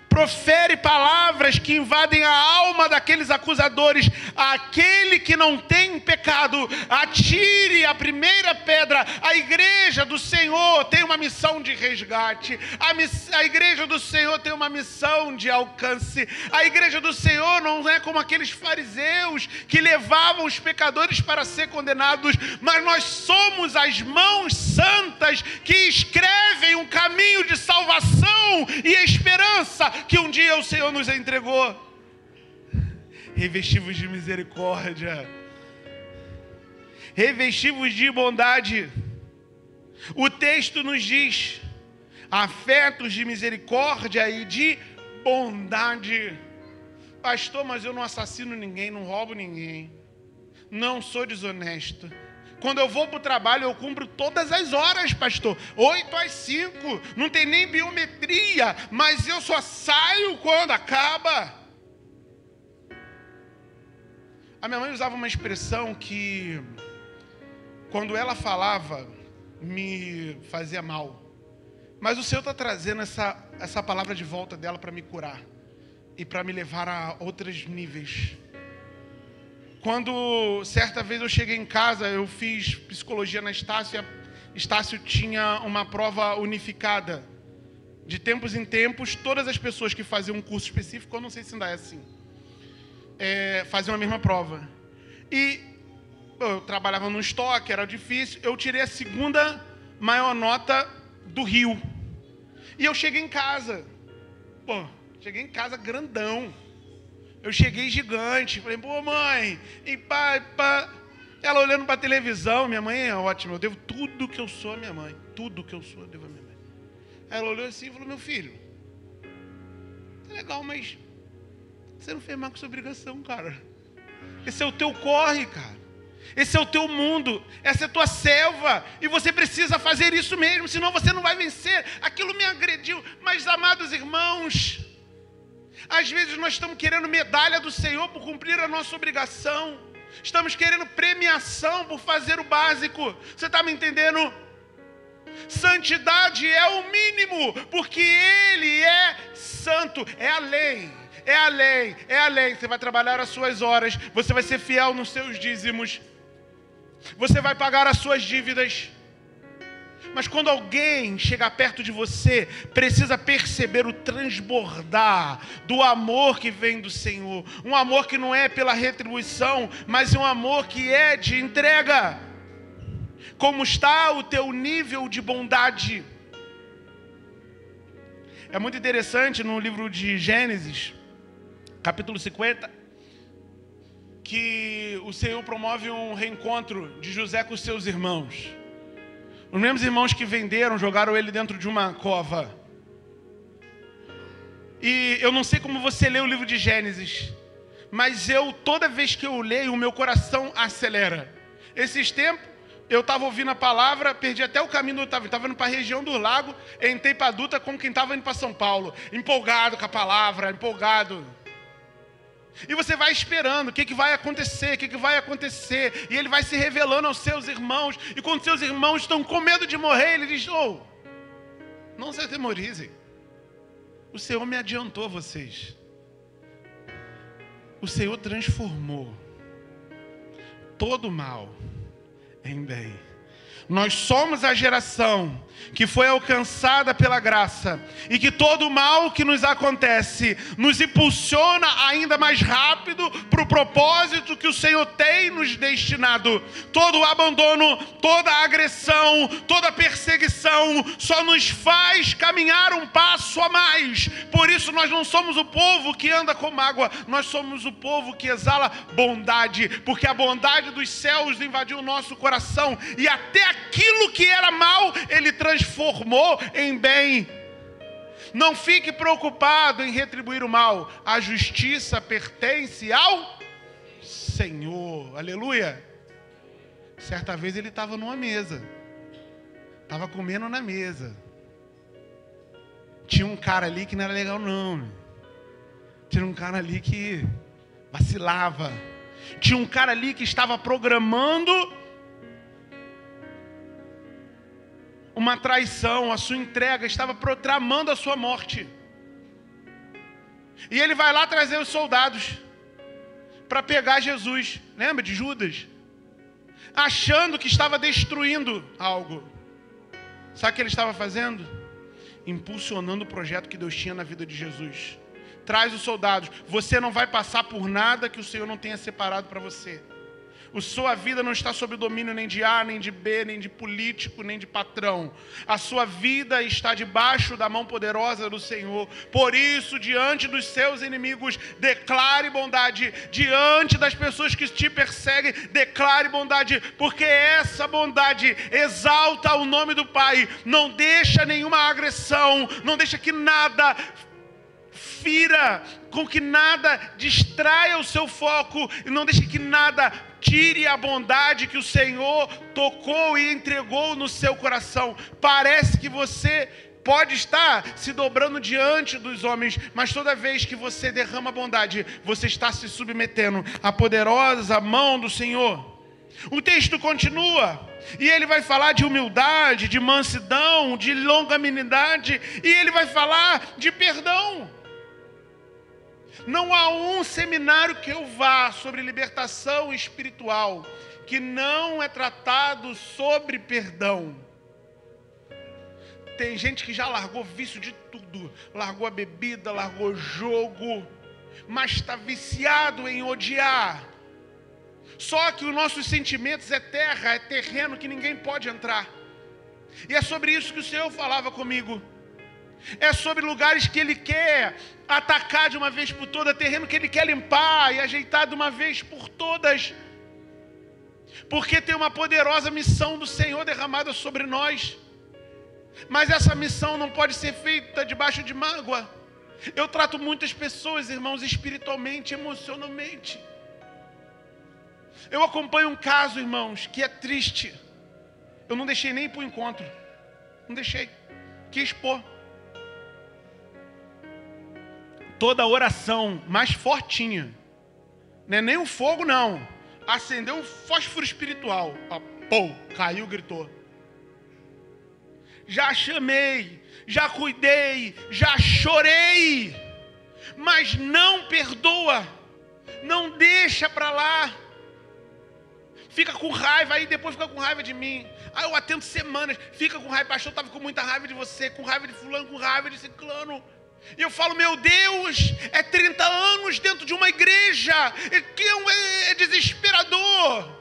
profere palavras que invadem a alma daqueles acusadores. Aquele que não tem pecado, atire a primeira pedra. A igreja do Senhor tem uma missão de resgate. A igreja do Senhor tem uma missão de alcance. A igreja do Senhor não é como aqueles fariseus que levavam os pecadores para ser condenados, mas nós somos as mãos santas que escrevem um caminho de salvação e esperança que um dia o Senhor nos entregou. Revestivos de misericórdia, revestivos de bondade. O texto nos diz: afetos de misericórdia e de bondade. Pastor, mas eu não assassino ninguém, não roubo ninguém, não sou desonesto. Quando eu vou para o trabalho, eu cumpro todas as horas, pastor. 8 às 5. Não tem nem biometria. Mas eu só saio quando acaba. A minha mãe usava uma expressão que, quando ela falava, me fazia mal. Mas o Senhor está trazendo essa palavra de volta dela para me curar. E para me levar a outros níveis. Quando certa vez eu cheguei em casa, eu fiz psicologia na Estácio, e Estácio tinha uma prova unificada. De tempos em tempos, todas as pessoas que faziam um curso específico, eu não sei se ainda é assim, faziam a mesma prova. E eu trabalhava no estoque, era difícil, eu tirei a segunda maior nota do Rio. E eu cheguei em casa, cheguei em casa grandão. Eu cheguei gigante, falei, pô mãe, e pá. Ela olhando para a televisão, minha mãe é ótima, eu devo tudo que eu sou à minha mãe, tudo que eu sou eu devo à minha mãe. Ela olhou assim e falou, meu filho, tá legal, mas você não fez mais com sua obrigação, cara. Esse é o teu corre, cara. Esse é o teu mundo, essa é a tua selva, e você precisa fazer isso mesmo, senão você não vai vencer. Aquilo me agrediu, mas amados irmãos, às vezes nós estamos querendo medalha do Senhor por cumprir a nossa obrigação. Estamos querendo premiação por fazer o básico. Você está me entendendo? Santidade é o mínimo, porque Ele é santo. É a lei, é a lei, é a lei. Você vai trabalhar as suas horas, você vai ser fiel nos seus dízimos, você vai pagar as suas dívidas. Mas quando alguém chegar perto de você, precisa perceber o transbordar do amor que vem do Senhor. Um amor que não é pela retribuição, mas um amor que é de entrega. Como está o teu nível de bondade? É muito interessante no livro de Gênesis, capítulo 50, que o Senhor promove um reencontro de José com os seus irmãos. Os mesmos irmãos que venderam, jogaram ele dentro de uma cova. E eu não sei como você lê o livro de Gênesis, mas toda vez que eu leio, o meu coração acelera. Esses tempos, Eu estava ouvindo a palavra, perdi até o caminho do eu estava indo para a região do lago, entrei para a Dutra como quem estava indo para São Paulo, empolgado com a palavra, empolgado. E você vai esperando, o que vai acontecer, o que vai acontecer, e ele vai se revelando aos seus irmãos, e quando seus irmãos estão com medo de morrer, ele diz, não se atemorizem, o Senhor me adiantou a vocês, o Senhor transformou todo o mal em bem. Nós somos a geração que foi alcançada pela graça e que todo o mal que nos acontece nos impulsiona ainda mais rápido para o propósito que o Senhor tem nos destinado. Todo o abandono, toda a agressão, toda a perseguição só nos faz caminhar um passo a mais. Por isso nós não somos o povo que anda com mágoa, nós somos o povo que exala bondade, porque a bondade dos céus invadiu o nosso coração e até aquilo que era mal, Ele transformou em bem. Não fique preocupado em retribuir o mal. A justiça pertence ao Senhor. Aleluia. Certa vez ele estava numa mesa. Estava comendo na mesa. Tinha um cara ali que não era legal não. Tinha um cara ali que vacilava. Tinha um cara ali que estava programando uma traição, a sua entrega, estava tramando a sua morte. E ele vai lá trazer os soldados para pegar Jesus. Lembra de Judas? Achando que estava destruindo algo. Sabe o que ele estava fazendo? Impulsionando o projeto que Deus tinha na vida de Jesus. Traz os soldados. Você não vai passar por nada que o Senhor não tenha separado para você. A sua vida não está sob o domínio nem de A, nem de B, nem de político, nem de patrão. A sua vida está debaixo da mão poderosa do Senhor. Por isso, diante dos seus inimigos, declare bondade. Diante das pessoas que te perseguem, declare bondade. Porque essa bondade exalta o nome do Pai. Não deixa nenhuma agressão, não deixa que nada fira, com que nada distraia o seu foco, e não deixe que nada tire a bondade que o Senhor tocou e entregou no seu coração. Parece que você pode estar se dobrando diante dos homens, mas toda vez que você derrama bondade, você está se submetendo à poderosa mão do Senhor. O texto continua, e ele vai falar de humildade, de mansidão, de longanimidade, e ele vai falar de perdão. Não há um seminário que eu vá sobre libertação espiritual que não é tratado sobre perdão. Tem gente que já largou vício de tudo, largou a bebida, largou o jogo, mas está viciado em odiar. Só que os nossos sentimentos é terra, é terreno que ninguém pode entrar. E é sobre isso que o Senhor falava comigo. É sobre lugares que Ele quer atacar de uma vez por todas, terreno que Ele quer limpar e ajeitar de uma vez por todas. Porque tem uma poderosa missão do Senhor derramada sobre nós. Mas essa missão não pode ser feita debaixo de mágoa. Eu trato muitas pessoas, irmãos, espiritualmente, emocionalmente. Eu acompanho um caso, irmãos, que é triste. Eu não deixei nem ir para o encontro. Não deixei. Quis pôr. Toda oração mais fortinha, não é nem um fogo não, acendeu um fósforo espiritual, pô, caiu, gritou. Já chamei, já cuidei, já chorei, mas não perdoa, não deixa para lá, fica com raiva, aí depois fica com raiva de mim. Aí eu atendo semanas, fica com raiva, pastor, eu estava com muita raiva de você, com raiva de fulano, com raiva de ciclano. E eu falo, meu Deus, é 30 anos dentro de uma igreja, que é desesperador.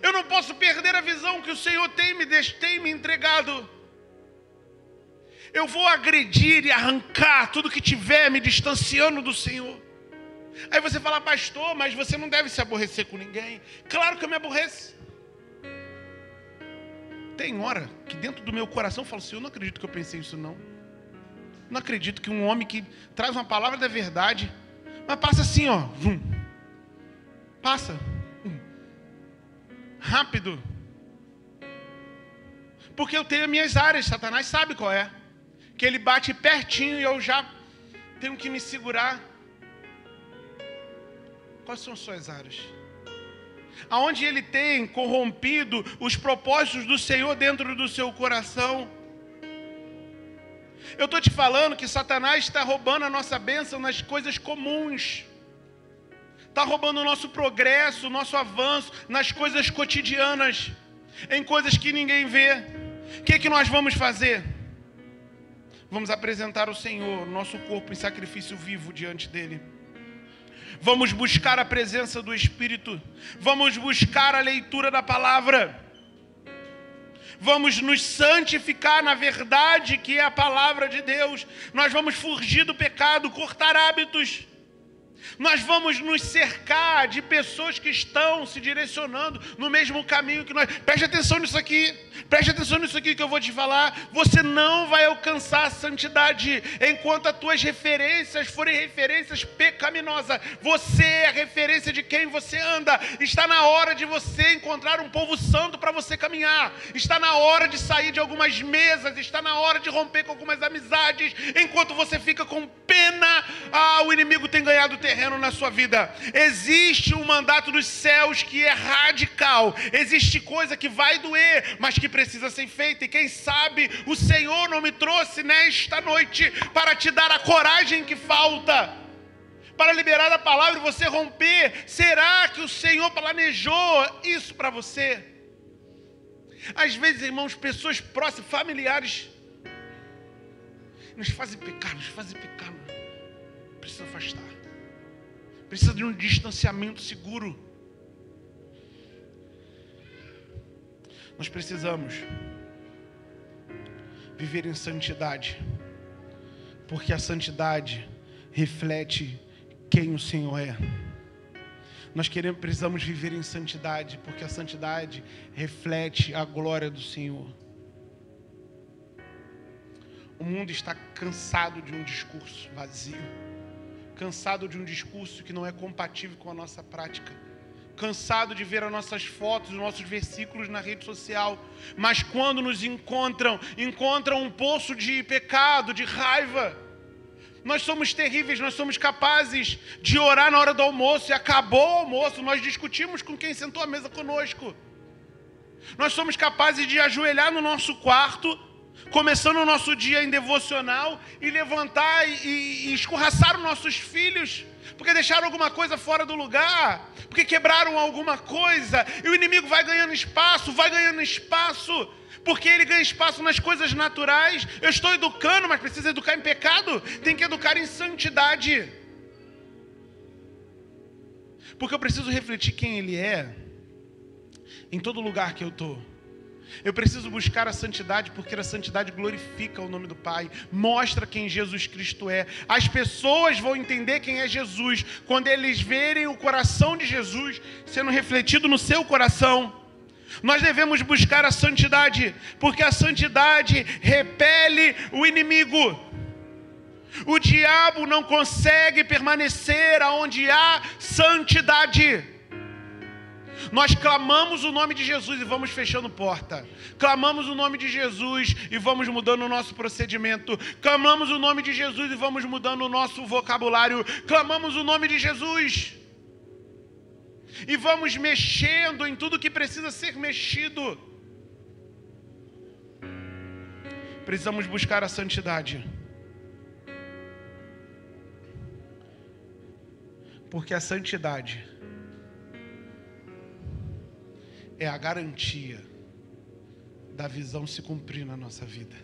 Eu não posso perder a visão que o Senhor tem me entregado. Eu vou agredir e arrancar tudo que tiver me distanciando do Senhor. Aí você fala, pastor, mas você não deve se aborrecer com ninguém. Claro que eu me aborreço. Tem hora que dentro do meu coração eu falo, Senhor, eu não acredito que eu pensei isso não. Não acredito que um homem que traz uma palavra da verdade, mas passa assim, ó, passa, rápido, Porque eu tenho as minhas áreas, Satanás sabe qual é. Que ele bate pertinho e eu já tenho que me segurar. Quais são as suas áreas? Aonde ele tem corrompido os propósitos do Senhor dentro do seu coração? Eu estou te falando que Satanás está roubando a nossa bênção nas coisas comuns. Está roubando o nosso progresso, o nosso avanço nas coisas cotidianas, em coisas que ninguém vê. O que nós vamos fazer? Vamos apresentar ao Senhor nosso corpo em sacrifício vivo diante dEle. Vamos buscar a presença do Espírito. Vamos buscar a leitura da palavra. Vamos nos santificar na verdade que é a palavra de Deus. Nós vamos fugir do pecado, cortar hábitos. Nós vamos nos cercar de pessoas que estão se direcionando no mesmo caminho que nós. Preste atenção nisso aqui. Preste atenção nisso aqui que eu vou te falar. Você não vai alcançar a santidade enquanto as tuas referências forem referências pecaminosas. Você é a referência de quem você anda. Está na hora de você encontrar um povo santo para você caminhar. Está na hora de sair de algumas mesas. Está na hora de romper com algumas amizades. Enquanto você fica com pena, o inimigo tem ganhado terreno na sua vida. Existe um mandato dos céus que é radical. Existe coisa que vai doer, mas que precisa ser feita. E quem sabe o Senhor não me trouxe nesta noite para te dar a coragem que falta, para liberar a palavra e você romper. Será que o Senhor planejou isso para você? Às vezes, irmãos, pessoas próximas, familiares, nos fazem pecar. Precisa afastar. Precisa de um distanciamento seguro. Nós precisamos viver em santidade, porque a santidade reflete quem o Senhor é. Nós precisamos viver em santidade, porque a santidade reflete a glória do Senhor. O mundo está cansado de um discurso vazio, cansado de um discurso que não é compatível com a nossa prática, cansado de ver as nossas fotos, os nossos versículos na rede social, mas quando nos encontram um poço de pecado, de raiva. Nós somos terríveis, nós somos capazes de orar na hora do almoço e acabou o almoço, nós discutimos com quem sentou à mesa conosco. Nós somos capazes de ajoelhar no nosso quarto, começando o nosso dia em devocional, e levantar e escorraçar os nossos filhos, porque deixaram alguma coisa fora do lugar, porque quebraram alguma coisa, e o inimigo vai ganhando espaço, porque ele ganha espaço nas coisas naturais. Eu estou educando, mas precisa educar em pecado, tem que educar em santidade, porque eu preciso refletir quem ele é, em todo lugar que eu estou. Eu preciso buscar a santidade, porque a santidade glorifica o nome do Pai, mostra quem Jesus Cristo é. As pessoas vão entender quem é Jesus quando eles verem o coração de Jesus sendo refletido no seu coração. Nós devemos buscar a santidade, porque a santidade repele o inimigo. O diabo não consegue permanecer onde há santidade. Nós clamamos o nome de Jesus e vamos fechando porta. Clamamos o nome de Jesus e vamos mudando o nosso procedimento. Clamamos o nome de Jesus e vamos mudando o nosso vocabulário. Clamamos o nome de Jesus e vamos mexendo em tudo que precisa ser mexido. Precisamos buscar a santidade, porque a santidade é a garantia da visão se cumprir na nossa vida.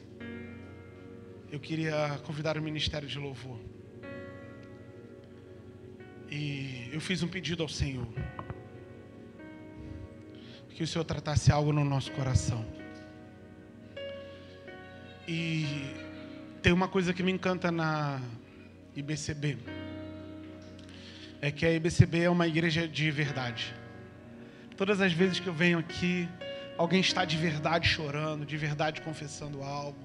Eu queria convidar o Ministério de Louvor. E eu fiz um pedido ao Senhor, que o Senhor tratasse algo no nosso coração. E tem uma coisa que me encanta na IBCB, é que a IBCB é uma igreja de verdade. Todas as vezes que eu venho aqui, alguém está de verdade chorando, de verdade confessando algo.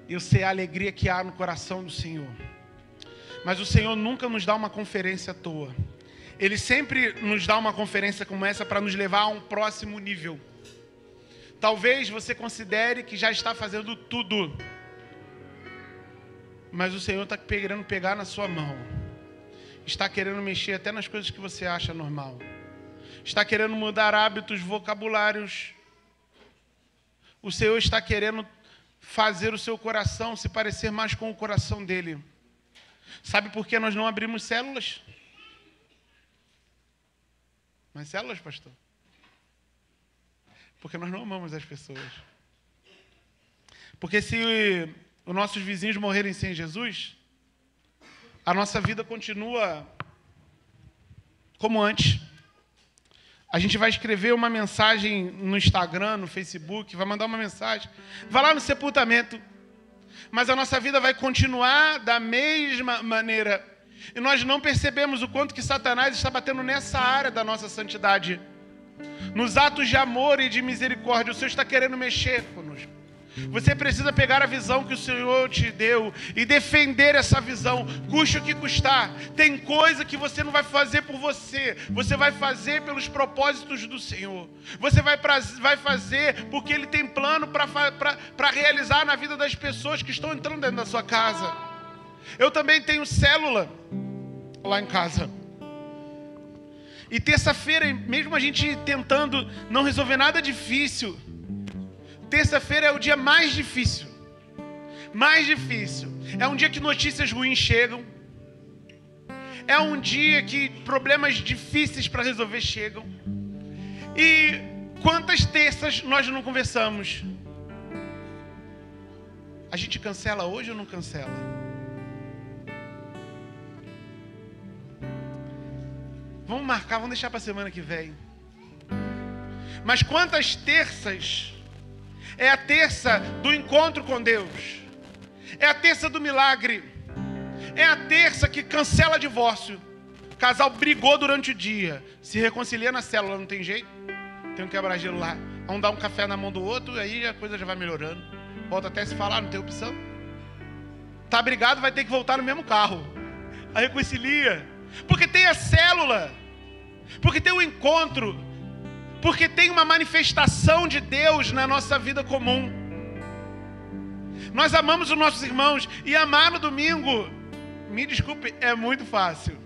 Eu sei a alegria que há no coração do Senhor. Mas o Senhor nunca nos dá uma conferência à toa. Ele sempre nos dá uma conferência como essa para nos levar a um próximo nível. Talvez você considere que já está fazendo tudo. Mas o Senhor está querendo pegar na sua mão. Está querendo mexer até nas coisas que você acha normal. Está querendo mudar hábitos, vocabulários. O Senhor está querendo fazer o seu coração se parecer mais com o coração dele. Sabe por que nós não abrimos células? Mas células, pastor? Porque nós não amamos as pessoas. Porque se os nossos vizinhos morrerem sem Jesus, a nossa vida continua como antes. A gente vai escrever uma mensagem no Instagram, no Facebook, vai mandar uma mensagem, vai lá no sepultamento, mas a nossa vida vai continuar da mesma maneira. E nós não percebemos o quanto que Satanás está batendo nessa área da nossa santidade. Nos atos de amor e de misericórdia, o Senhor está querendo mexer conosco. Você precisa pegar a visão que o Senhor te deu e defender essa visão, custe o que custar. Tem coisa que você não vai fazer por você, você vai fazer pelos propósitos do Senhor. Você vai fazer porque Ele tem plano para realizar na vida das pessoas que estão entrando dentro da sua casa. Eu também tenho célula lá em casa. E terça-feira, mesmo a gente tentando não resolver nada difícil, terça-feira é o dia mais difícil. Mais difícil. É um dia que notícias ruins chegam. É um dia que problemas difíceis para resolver chegam. E quantas terças nós não conversamos? A gente cancela hoje ou não cancela? Vamos marcar, vamos deixar para a semana que vem. Mas quantas terças? É a terça do encontro com Deus. É a terça do milagre. É a terça que cancela divórcio. O casal brigou durante o dia, se reconcilia na célula, não tem jeito. Tem um quebra-gelo lá. Vamos dar um café na mão do outro, aí a coisa já vai melhorando. Volta até a se falar, não tem opção. Tá brigado, vai ter que voltar no mesmo carro. A reconcilia. Porque tem a célula. Porque tem o encontro. Porque tem uma manifestação de Deus na nossa vida comum. Nós amamos os nossos irmãos. E amar no domingo, me desculpe, é muito fácil.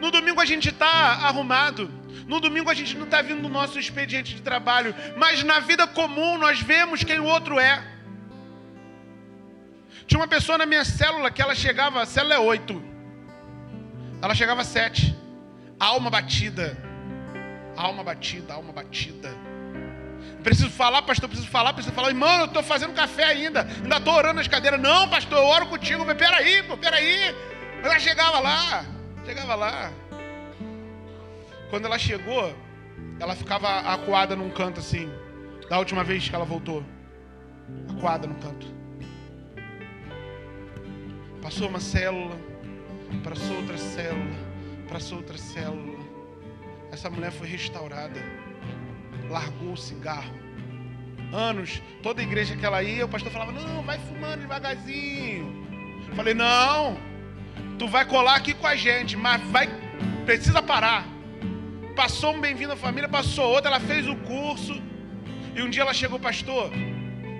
No domingo a gente está arrumado. No domingo a gente não está vindo no nosso expediente de trabalho. Mas na vida comum nós vemos quem o outro é. Tinha uma pessoa na minha célula que ela chegava, a célula é 8. Ela chegava às 7. Alma batida. Alma batida, alma batida. Preciso falar, pastor, preciso falar. Irmão, eu estou fazendo café ainda estou orando nas cadeiras. Não, pastor, eu oro contigo. Mas peraí. Mas ela chegava lá. Quando ela chegou, ela ficava acuada num canto assim. Da última vez que ela voltou. Acuada num canto. Passou uma célula, passou outra célula, passou outra célula. Essa mulher foi restaurada. Largou o cigarro. Anos, toda igreja que ela ia, o pastor falava, não, vai fumando devagarzinho. Falei, não, tu vai colar aqui com a gente, mas precisa parar. Passou um bem-vindo à família, passou outra, ela fez o curso. E um dia ela chegou, pastor,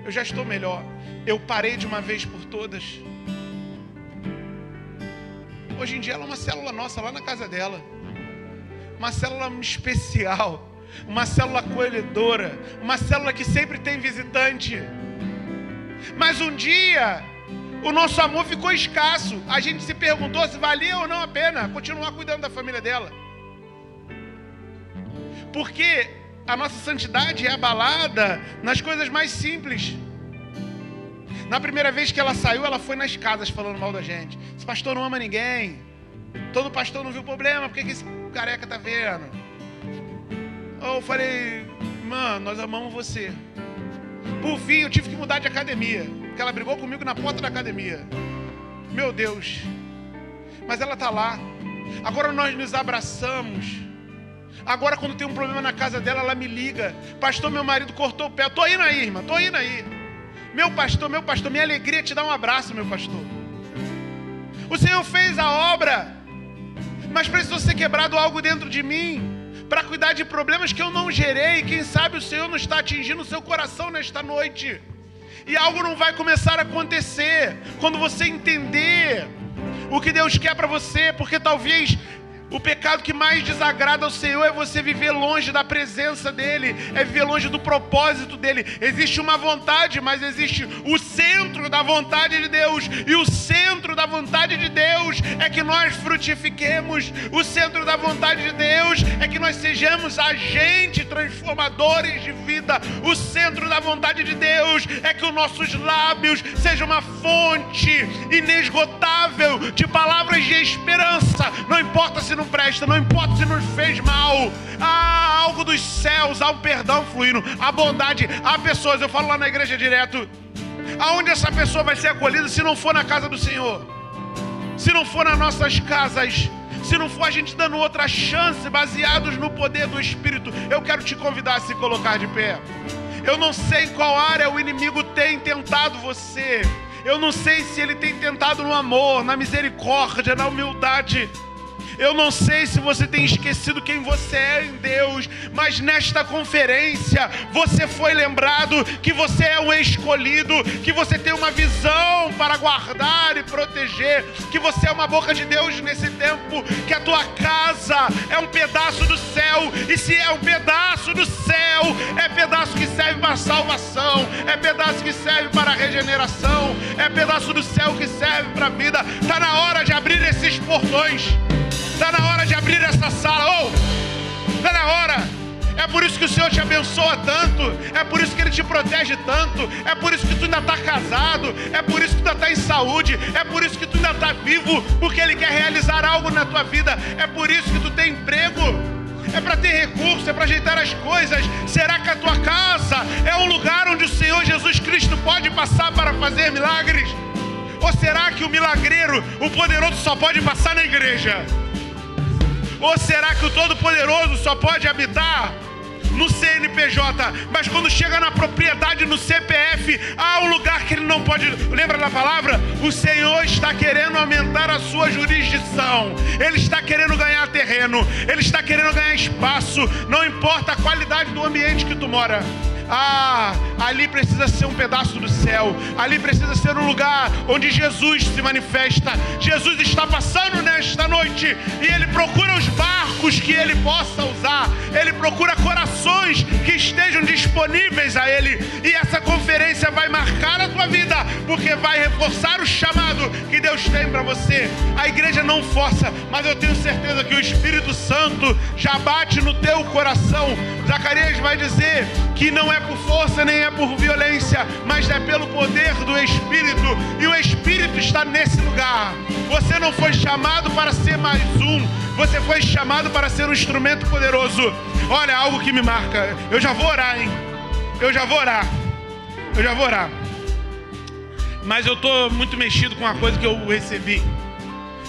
eu já estou melhor. Eu parei de uma vez por todas. Hoje em dia ela é uma célula nossa lá na casa dela. Uma célula especial. Uma célula acolhedora. Uma célula que sempre tem visitante. Mas um dia o nosso amor ficou escasso. A gente se perguntou se valia ou não a pena continuar cuidando da família dela. Porque a nossa santidade é abalada nas coisas mais simples. Na primeira vez que ela saiu, ela foi nas casas falando mal da gente. Esse pastor não ama ninguém. Todo pastor não viu problema. Por que esse careca tá vendo? Eu falei, mano, nós amamos você. Por fim, eu tive que mudar de academia. Porque ela brigou comigo na porta da academia. Meu Deus. Mas ela tá lá. Agora nós nos abraçamos. Agora quando tem um problema na casa dela, ela me liga. Pastor, meu marido cortou o pé. Tô indo aí, irmã, tô indo aí. Meu pastor, minha alegria é te dar um abraço, meu pastor. O Senhor fez a obra, mas precisou ser quebrado algo dentro de mim, para cuidar de problemas que eu não gerei. Quem sabe o Senhor não está atingindo o seu coração nesta noite. E algo não vai começar a acontecer quando você entender o que Deus quer para você, porque talvez o pecado que mais desagrada ao Senhor é você viver longe da presença dEle, é viver longe do propósito dEle. Existe uma vontade, mas existe o centro da vontade de Deus. E o centro da vontade de Deus é que nós frutifiquemos. O centro da vontade de Deus é que nós sejamos agentes transformadores de vida. O centro da vontade de Deus é que os nossos lábios sejam uma fonte inesgotável de palavras de esperança. Não importa se não presta, não importa se nos fez mal, há algo dos céus, há um perdão fluindo, há bondade, há pessoas, eu falo lá na igreja direto, aonde essa pessoa vai ser acolhida se não for na casa do Senhor, se não for nas nossas casas, se não for a gente dando outra chance, baseados no poder do Espírito. Eu quero te convidar a se colocar de pé. Eu não sei em qual área o inimigo tem tentado você, eu não sei se ele tem tentado no amor, na misericórdia, na humildade. Eu não sei se você tem esquecido quem você é em Deus, mas nesta conferência você foi lembrado que você é um escolhido, que você tem uma visão para guardar e proteger, que você é uma boca de Deus nesse tempo, que a tua casa é um pedaço do céu, e se é um pedaço do céu, é pedaço que serve para salvação, é pedaço que serve para regeneração, é pedaço do céu que serve para a vida. Está na hora de abrir esses portões. Está na hora de abrir essa sala. Está na hora. É por isso que o Senhor te abençoa tanto. É por isso que Ele te protege tanto. É por isso que tu ainda está casado. É por isso que tu ainda está em saúde. É por isso que tu ainda está vivo, porque Ele quer realizar algo na tua vida. É por isso que tu tem emprego. É para ter recurso, é para ajeitar as coisas. Será que a tua casa é um lugar onde o Senhor Jesus Cristo pode passar para fazer milagres? Ou será que o milagreiro, o poderoso, só pode passar na igreja? Ou será que o Todo-Poderoso só pode habitar no CNPJ, mas quando chega na propriedade, no CPF, há um lugar que ele não pode... Lembra da palavra? O Senhor está querendo aumentar a sua jurisdição. Ele está querendo ganhar terreno. Ele está querendo ganhar espaço. Não importa a qualidade do ambiente que tu mora. Ali precisa ser um pedaço do céu. Ali precisa ser um lugar onde Jesus se manifesta. Jesus está passando nesta noite e Ele procura os barcos que Ele possa usar. Ele procura corações que estejam disponíveis a Ele. E essa conferência vai marcar a tua vida, porque vai reforçar o chamado que Deus tem para você. A igreja não força, mas eu tenho certeza que o Espírito Santo já bate no teu coração. Zacarias vai dizer que não é por força nem é por violência, mas é pelo poder do Espírito. E o Espírito está nesse lugar. Você não foi chamado para ser mais um, você foi chamado para ser um instrumento poderoso. Olha, algo que me marca. Eu já vou orar, hein? Eu já vou orar. Mas eu estou muito mexido com uma coisa que eu recebi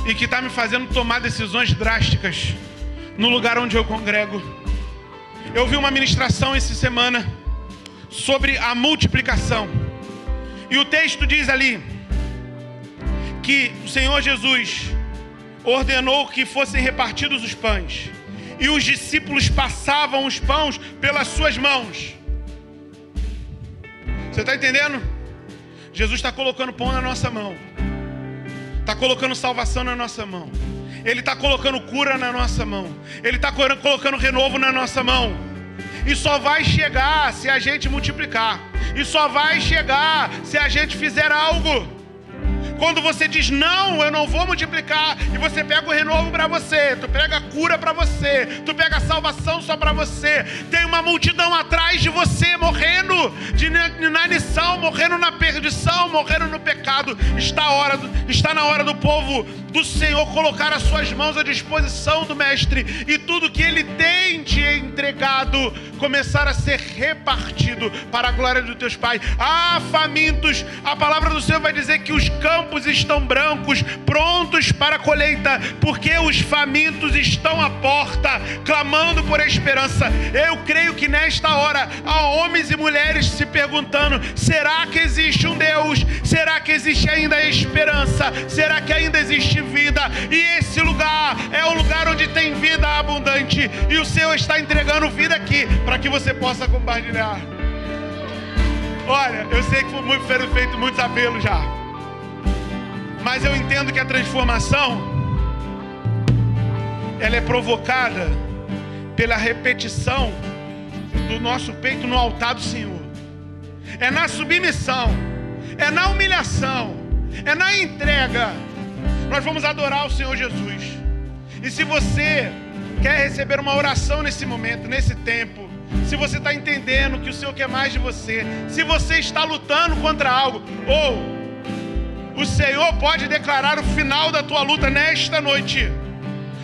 e que está me fazendo tomar decisões drásticas no lugar onde eu congrego. Eu vi uma ministração essa semana sobre a multiplicação. E o texto diz ali que o Senhor Jesus ordenou que fossem repartidos os pães. E os discípulos passavam os pães pelas suas mãos. Você está entendendo? Jesus está colocando pão na nossa mão. Está colocando salvação na nossa mão. Ele está colocando cura na nossa mão. Ele está colocando renovo na nossa mão. E só vai chegar se a gente multiplicar. E só vai chegar se a gente fizer algo. Quando você diz, não, eu não vou multiplicar, e você pega o renovo para você, tu pega a cura para você, tu pega a salvação só para você, tem uma multidão atrás de você, morrendo de inanição, morrendo na perdição, morrendo no pecado. Está na hora do povo do Senhor colocar as suas mãos à disposição do Mestre, e tudo que Ele tem te entregado começar a ser repartido para a glória dos teus pais. Famintos, a palavra do Senhor vai dizer que os campos estão brancos, prontos para a colheita, porque os famintos estão à porta, clamando por esperança. Eu creio que nesta hora há homens e mulheres se perguntando: será que existe um Deus? Será que existe ainda esperança? Será que ainda existe vida? E esse lugar é o lugar onde tem vida abundante, e o Senhor está entregando vida aqui para que você possa compartilhar. Olha, eu sei que foi feito muitos apelos já, mas eu entendo que a transformação, ela é provocada pela repetição do nosso peito no altar do Senhor. É na submissão, é na humilhação, é na entrega. Nós vamos adorar o Senhor Jesus. E se você quer receber uma oração nesse momento, nesse tempo, se você está entendendo que o Senhor quer mais de você, se você está lutando contra algo, ou o Senhor pode declarar o final da tua luta nesta noite.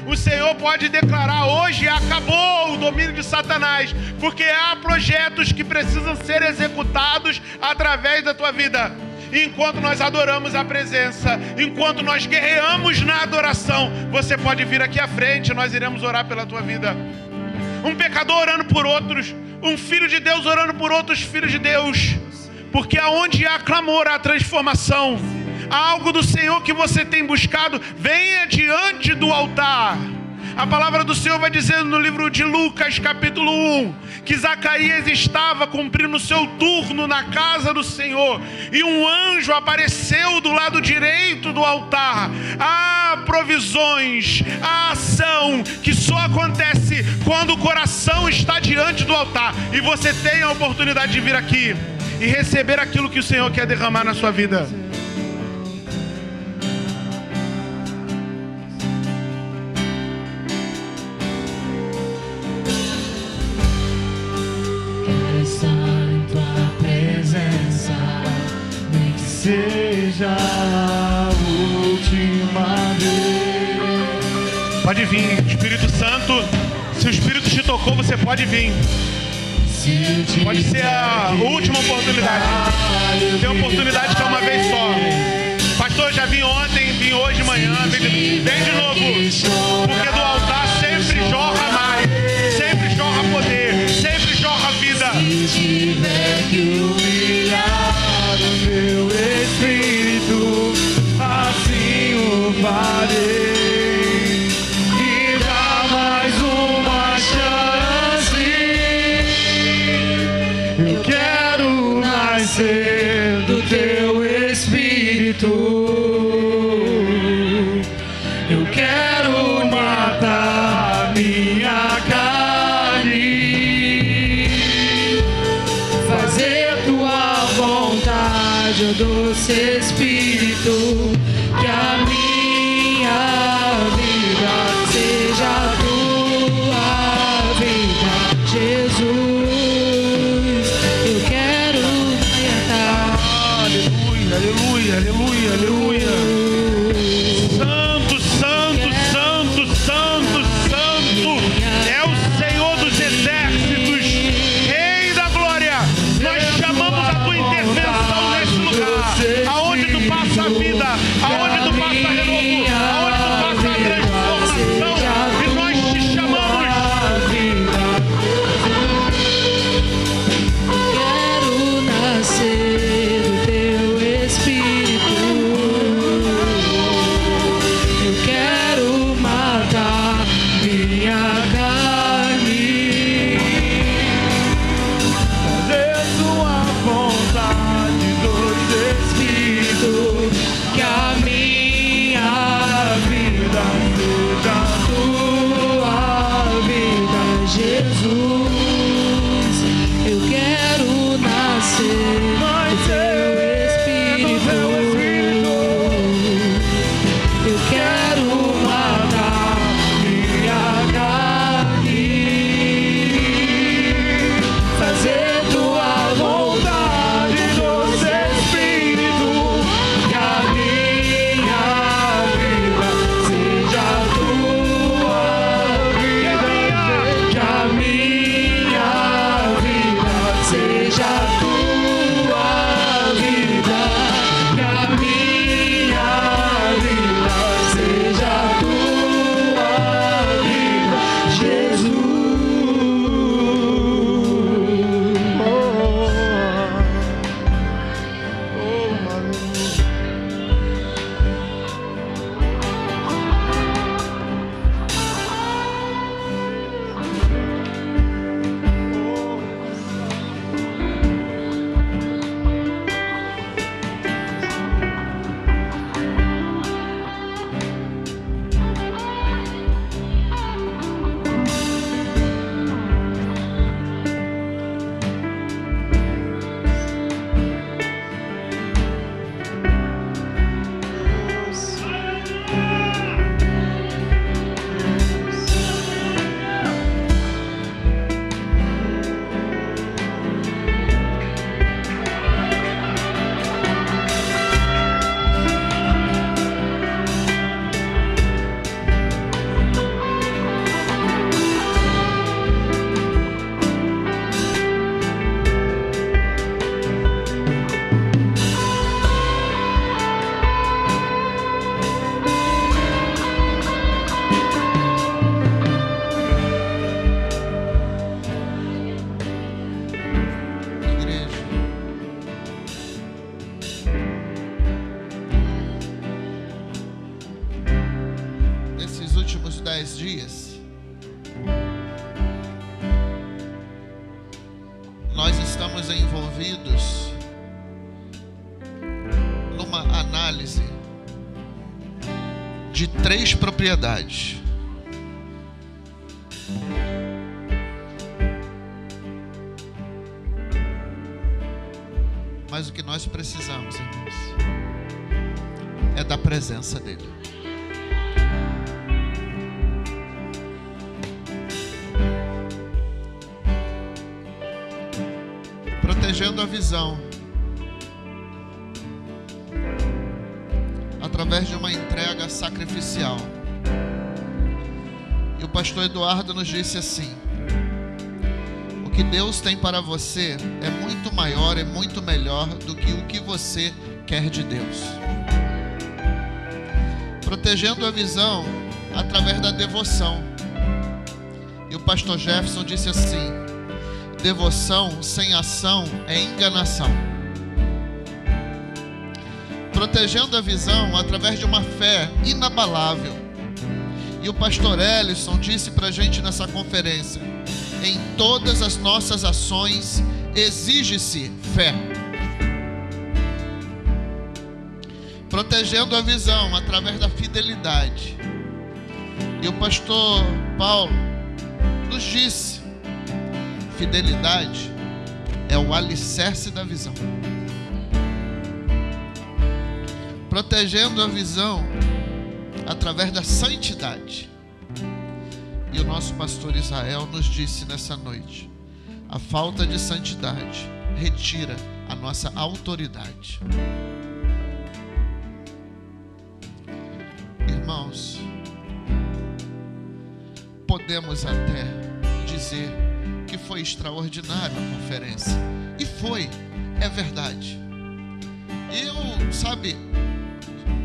O Senhor pode declarar: hoje acabou o domínio de Satanás, porque há projetos que precisam ser executados através da tua vida. Enquanto nós adoramos a presença, enquanto nós guerreamos na adoração, você pode vir aqui à frente, nós iremos orar pela tua vida. Um pecador orando por outros, um filho de Deus orando por outros filhos de Deus, porque aonde há clamor, há transformação. Há algo do Senhor que você tem buscado, venha diante do altar. A palavra do Senhor vai dizendo no livro de Lucas, capítulo 1, que Zacarias estava cumprindo o seu turno na casa do Senhor, e um anjo apareceu do lado direito do altar. Há provisões, há ação que só acontece quando o coração está diante do altar, e você tem a oportunidade de vir aqui e receber aquilo que o Senhor quer derramar na sua vida. Seja a última vez. Pode vir, Espírito Santo. Se o Espírito te tocou, você pode vir. Pode ser a última oportunidade. Tem oportunidade que é uma vez só. Pastor, já vim ontem, vim hoje de manhã. Vem de novo. Porque do altar sempre jorra mais, sempre jorra poder, sempre jorra vida. Se tiver que humilhar o meu espírito, assim o farei, e dá mais uma chance. Eu quero nascer do teu espírito, eu quero matar minha carne, fazer tua vontade, ó doce Espírito, que a minha vida seja a tua vida, Jesus. Eu quero cantar. Aleluia, aleluia, aleluia, aleluia. Santo, santo, santo, santo, santo é o Senhor dos exércitos, Rei da glória. Nós chamamos a tua intervenção nesse lugar, aonde tu passa a vida, aonde tu passa renovo, aonde tu passa a transformação, e nós 10 dias, nós estamos envolvidos numa análise de 3 propriedades. Mas o que nós precisamos, irmãos, é da presença dele. Protegendo a visão através de uma entrega sacrificial. E o pastor Eduardo nos disse assim: o que Deus tem para você é muito maior, é muito melhor do que o que você quer de Deus. Protegendo a visão através da devoção. E o pastor Jefferson disse assim: devoção sem ação é enganação. Protegendo a visão através de uma fé inabalável. E o pastor Ellison disse para a gente nessa conferência: em todas as nossas ações exige-se fé. Protegendo a visão através da fidelidade. E o pastor Paulo nos disse: fidelidade é o alicerce da visão. Protegendo a visão através da santidade. E o nosso pastor Israel nos disse nessa noite: a falta de santidade retira a nossa autoridade. Irmãos, podemos até dizer que foi extraordinária a conferência. E foi, é verdade.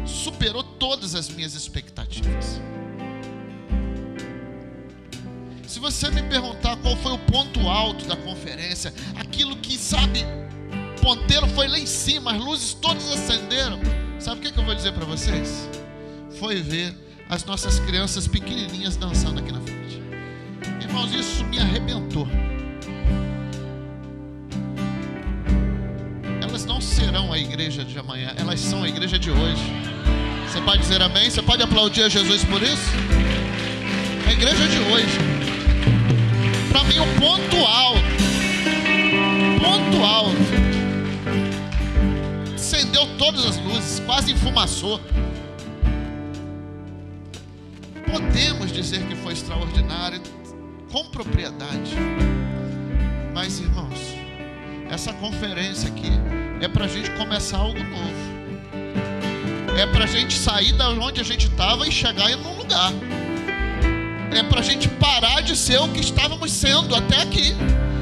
Superou todas as minhas expectativas. Se você me perguntar qual foi o ponto alto da conferência, aquilo que, ponteiro foi lá em cima, as luzes todas acenderam, sabe o que eu vou dizer para vocês? Foi ver as nossas crianças pequenininhas dançando aqui na frente. Irmãos, isso me arrebentou. Elas não serão a igreja de amanhã, elas são a igreja de hoje. Você pode dizer amém? Você pode aplaudir a Jesus por isso? A igreja de hoje. Para mim, o ponto alto, acendeu todas as luzes, quase enfumaçou. Podemos dizer que foi extraordinário, com propriedade. Mas, irmãos, essa conferência aqui é para a gente começar algo novo. É para a gente sair da onde a gente estava e chegar em um lugar. É para a gente parar de ser o que estávamos sendo até aqui.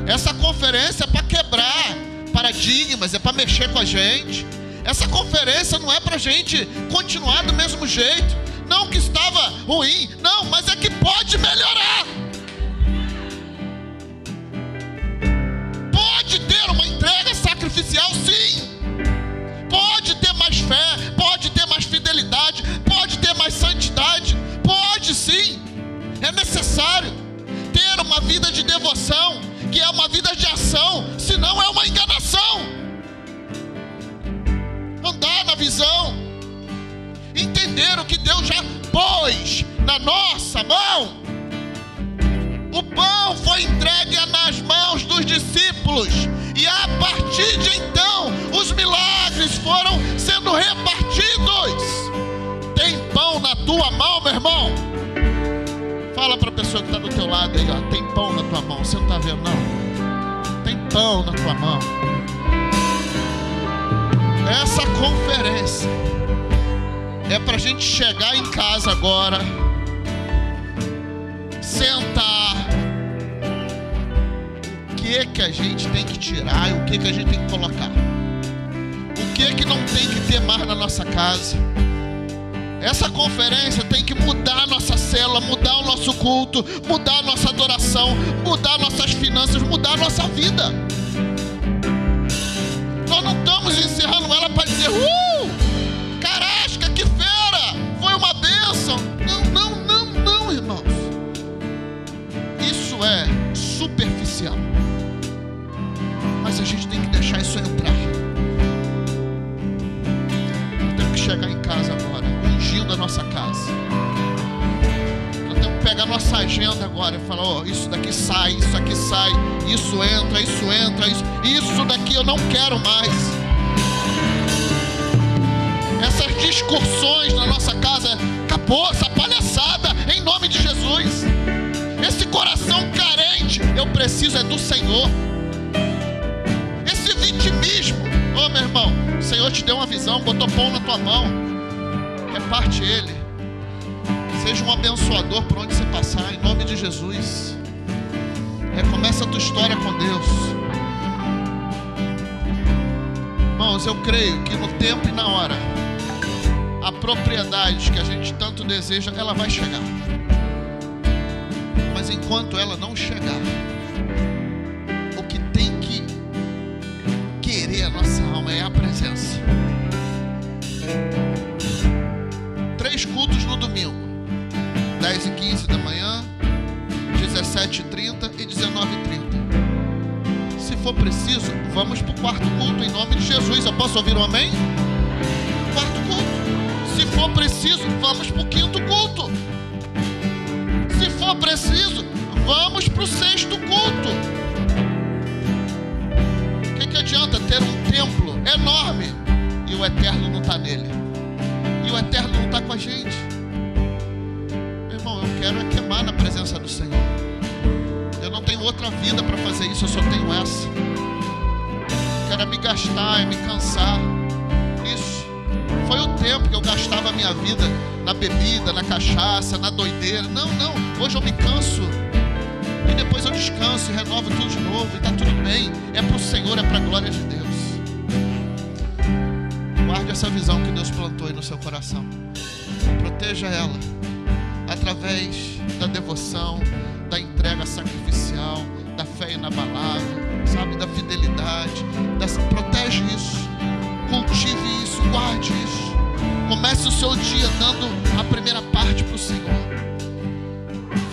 Essa conferência é para quebrar paradigmas, é para mexer com a gente. Essa conferência não é para a gente continuar do mesmo jeito. Não que estava ruim, não, mas é que pode melhorar. Pode ter uma entrega sacrificial, sim. Pode ter mais fé, pode ter mais fidelidade, pode ter mais santidade, pode sim. É necessário ter uma vida de devoção, que é uma vida de ação, senão é uma enganação. Andar na visão, entender o que Deus já pôs na nossa mão. O pão foi entregue nas mãos dos discípulos, e a partir de então os milagres foram sendo repartidos. Tem pão na tua mão, meu irmão? Fala para a pessoa que está do teu lado aí, ó, tem pão na tua mão. Você não está vendo, não? Tem pão na tua mão. Essa conferência é para a gente chegar em casa agora, sentar. O que a gente tem que tirar e o que a gente tem que colocar? O que não tem que ter mais na nossa casa? Essa conferência tem que mudar a nossa célula, mudar o nosso culto, mudar a nossa adoração, mudar nossas finanças, mudar a nossa vida. Nós não estamos encerrando ela para dizer carasca, que fera, foi uma bênção. Não, irmãos. Mas a gente tem que deixar isso entrar. Nós temos que chegar em casa agora, ungindo a nossa casa. Nós temos que pegar a nossa agenda agora e falar: ó, isso daqui sai, isso aqui sai, isso entra, isso daqui eu não quero mais. Essas discussões na nossa casa, acabou essa palhaçada, em nome de Jesus. Esse coração carente, eu preciso é do Senhor. Esse vitimismo, ô meu irmão, o Senhor te deu uma visão, botou pão na tua mão, reparte ele. Seja um abençoador por onde você passar, em nome de Jesus. Recomeça a tua história com Deus. Irmãos, eu creio que no tempo e na hora, a propriedade que a gente tanto deseja, ela vai chegar. Mas enquanto ela não chegar, o que tem que querer a nossa alma é a presença. 3 cultos no domingo: 10h15 da manhã, 17h30 e 19h30. Se for preciso, vamos para o 4º culto, em nome de Jesus. Eu posso ouvir um amém? 4º culto. Se for preciso, vamos para o 5º culto. Se for preciso, vamos para o 6º culto. O que adianta ter um templo enorme e o eterno não está nele? E o eterno não está com a gente? Meu irmão, eu quero é queimar na presença do Senhor. Eu não tenho outra vida para fazer isso, eu só tenho essa. Eu quero é me gastar, é me cansar. Isso foi o tempo que eu gastava a minha vida na bebida, na cachaça, na doideira. Não, hoje eu me canso e depois eu descanso e renovo tudo de novo e está tudo bem. É para o Senhor, é para a glória de Deus. Guarde essa visão que Deus plantou aí no seu coração. Proteja ela através da devoção, da entrega sacrificial, da fé inabalável, sabe, da fidelidade. Protege isso, cultive isso, guarde isso. Comece o seu dia dando a primeira parte para o Senhor.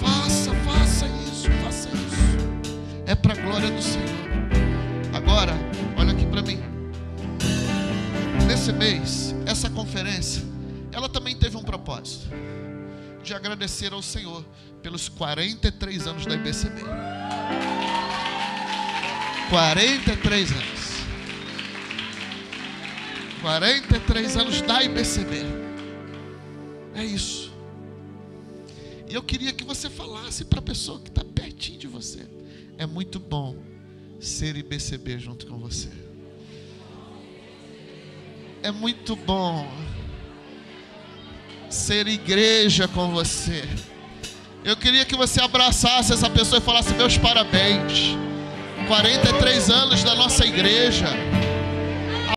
Faça isso. É para a glória do Senhor. Agora, olha aqui para mim. Nesse mês, essa conferência, ela também teve um propósito: de agradecer ao Senhor pelos 43 anos da IBCB. 43 anos. 43 anos da IBCB. É isso. E eu queria que você falasse para a pessoa que está pertinho de você: é muito bom ser IBCB junto com você. É muito bom ser igreja com você. Eu queria que você abraçasse essa pessoa e falasse: meus parabéns, 43 anos da nossa igreja.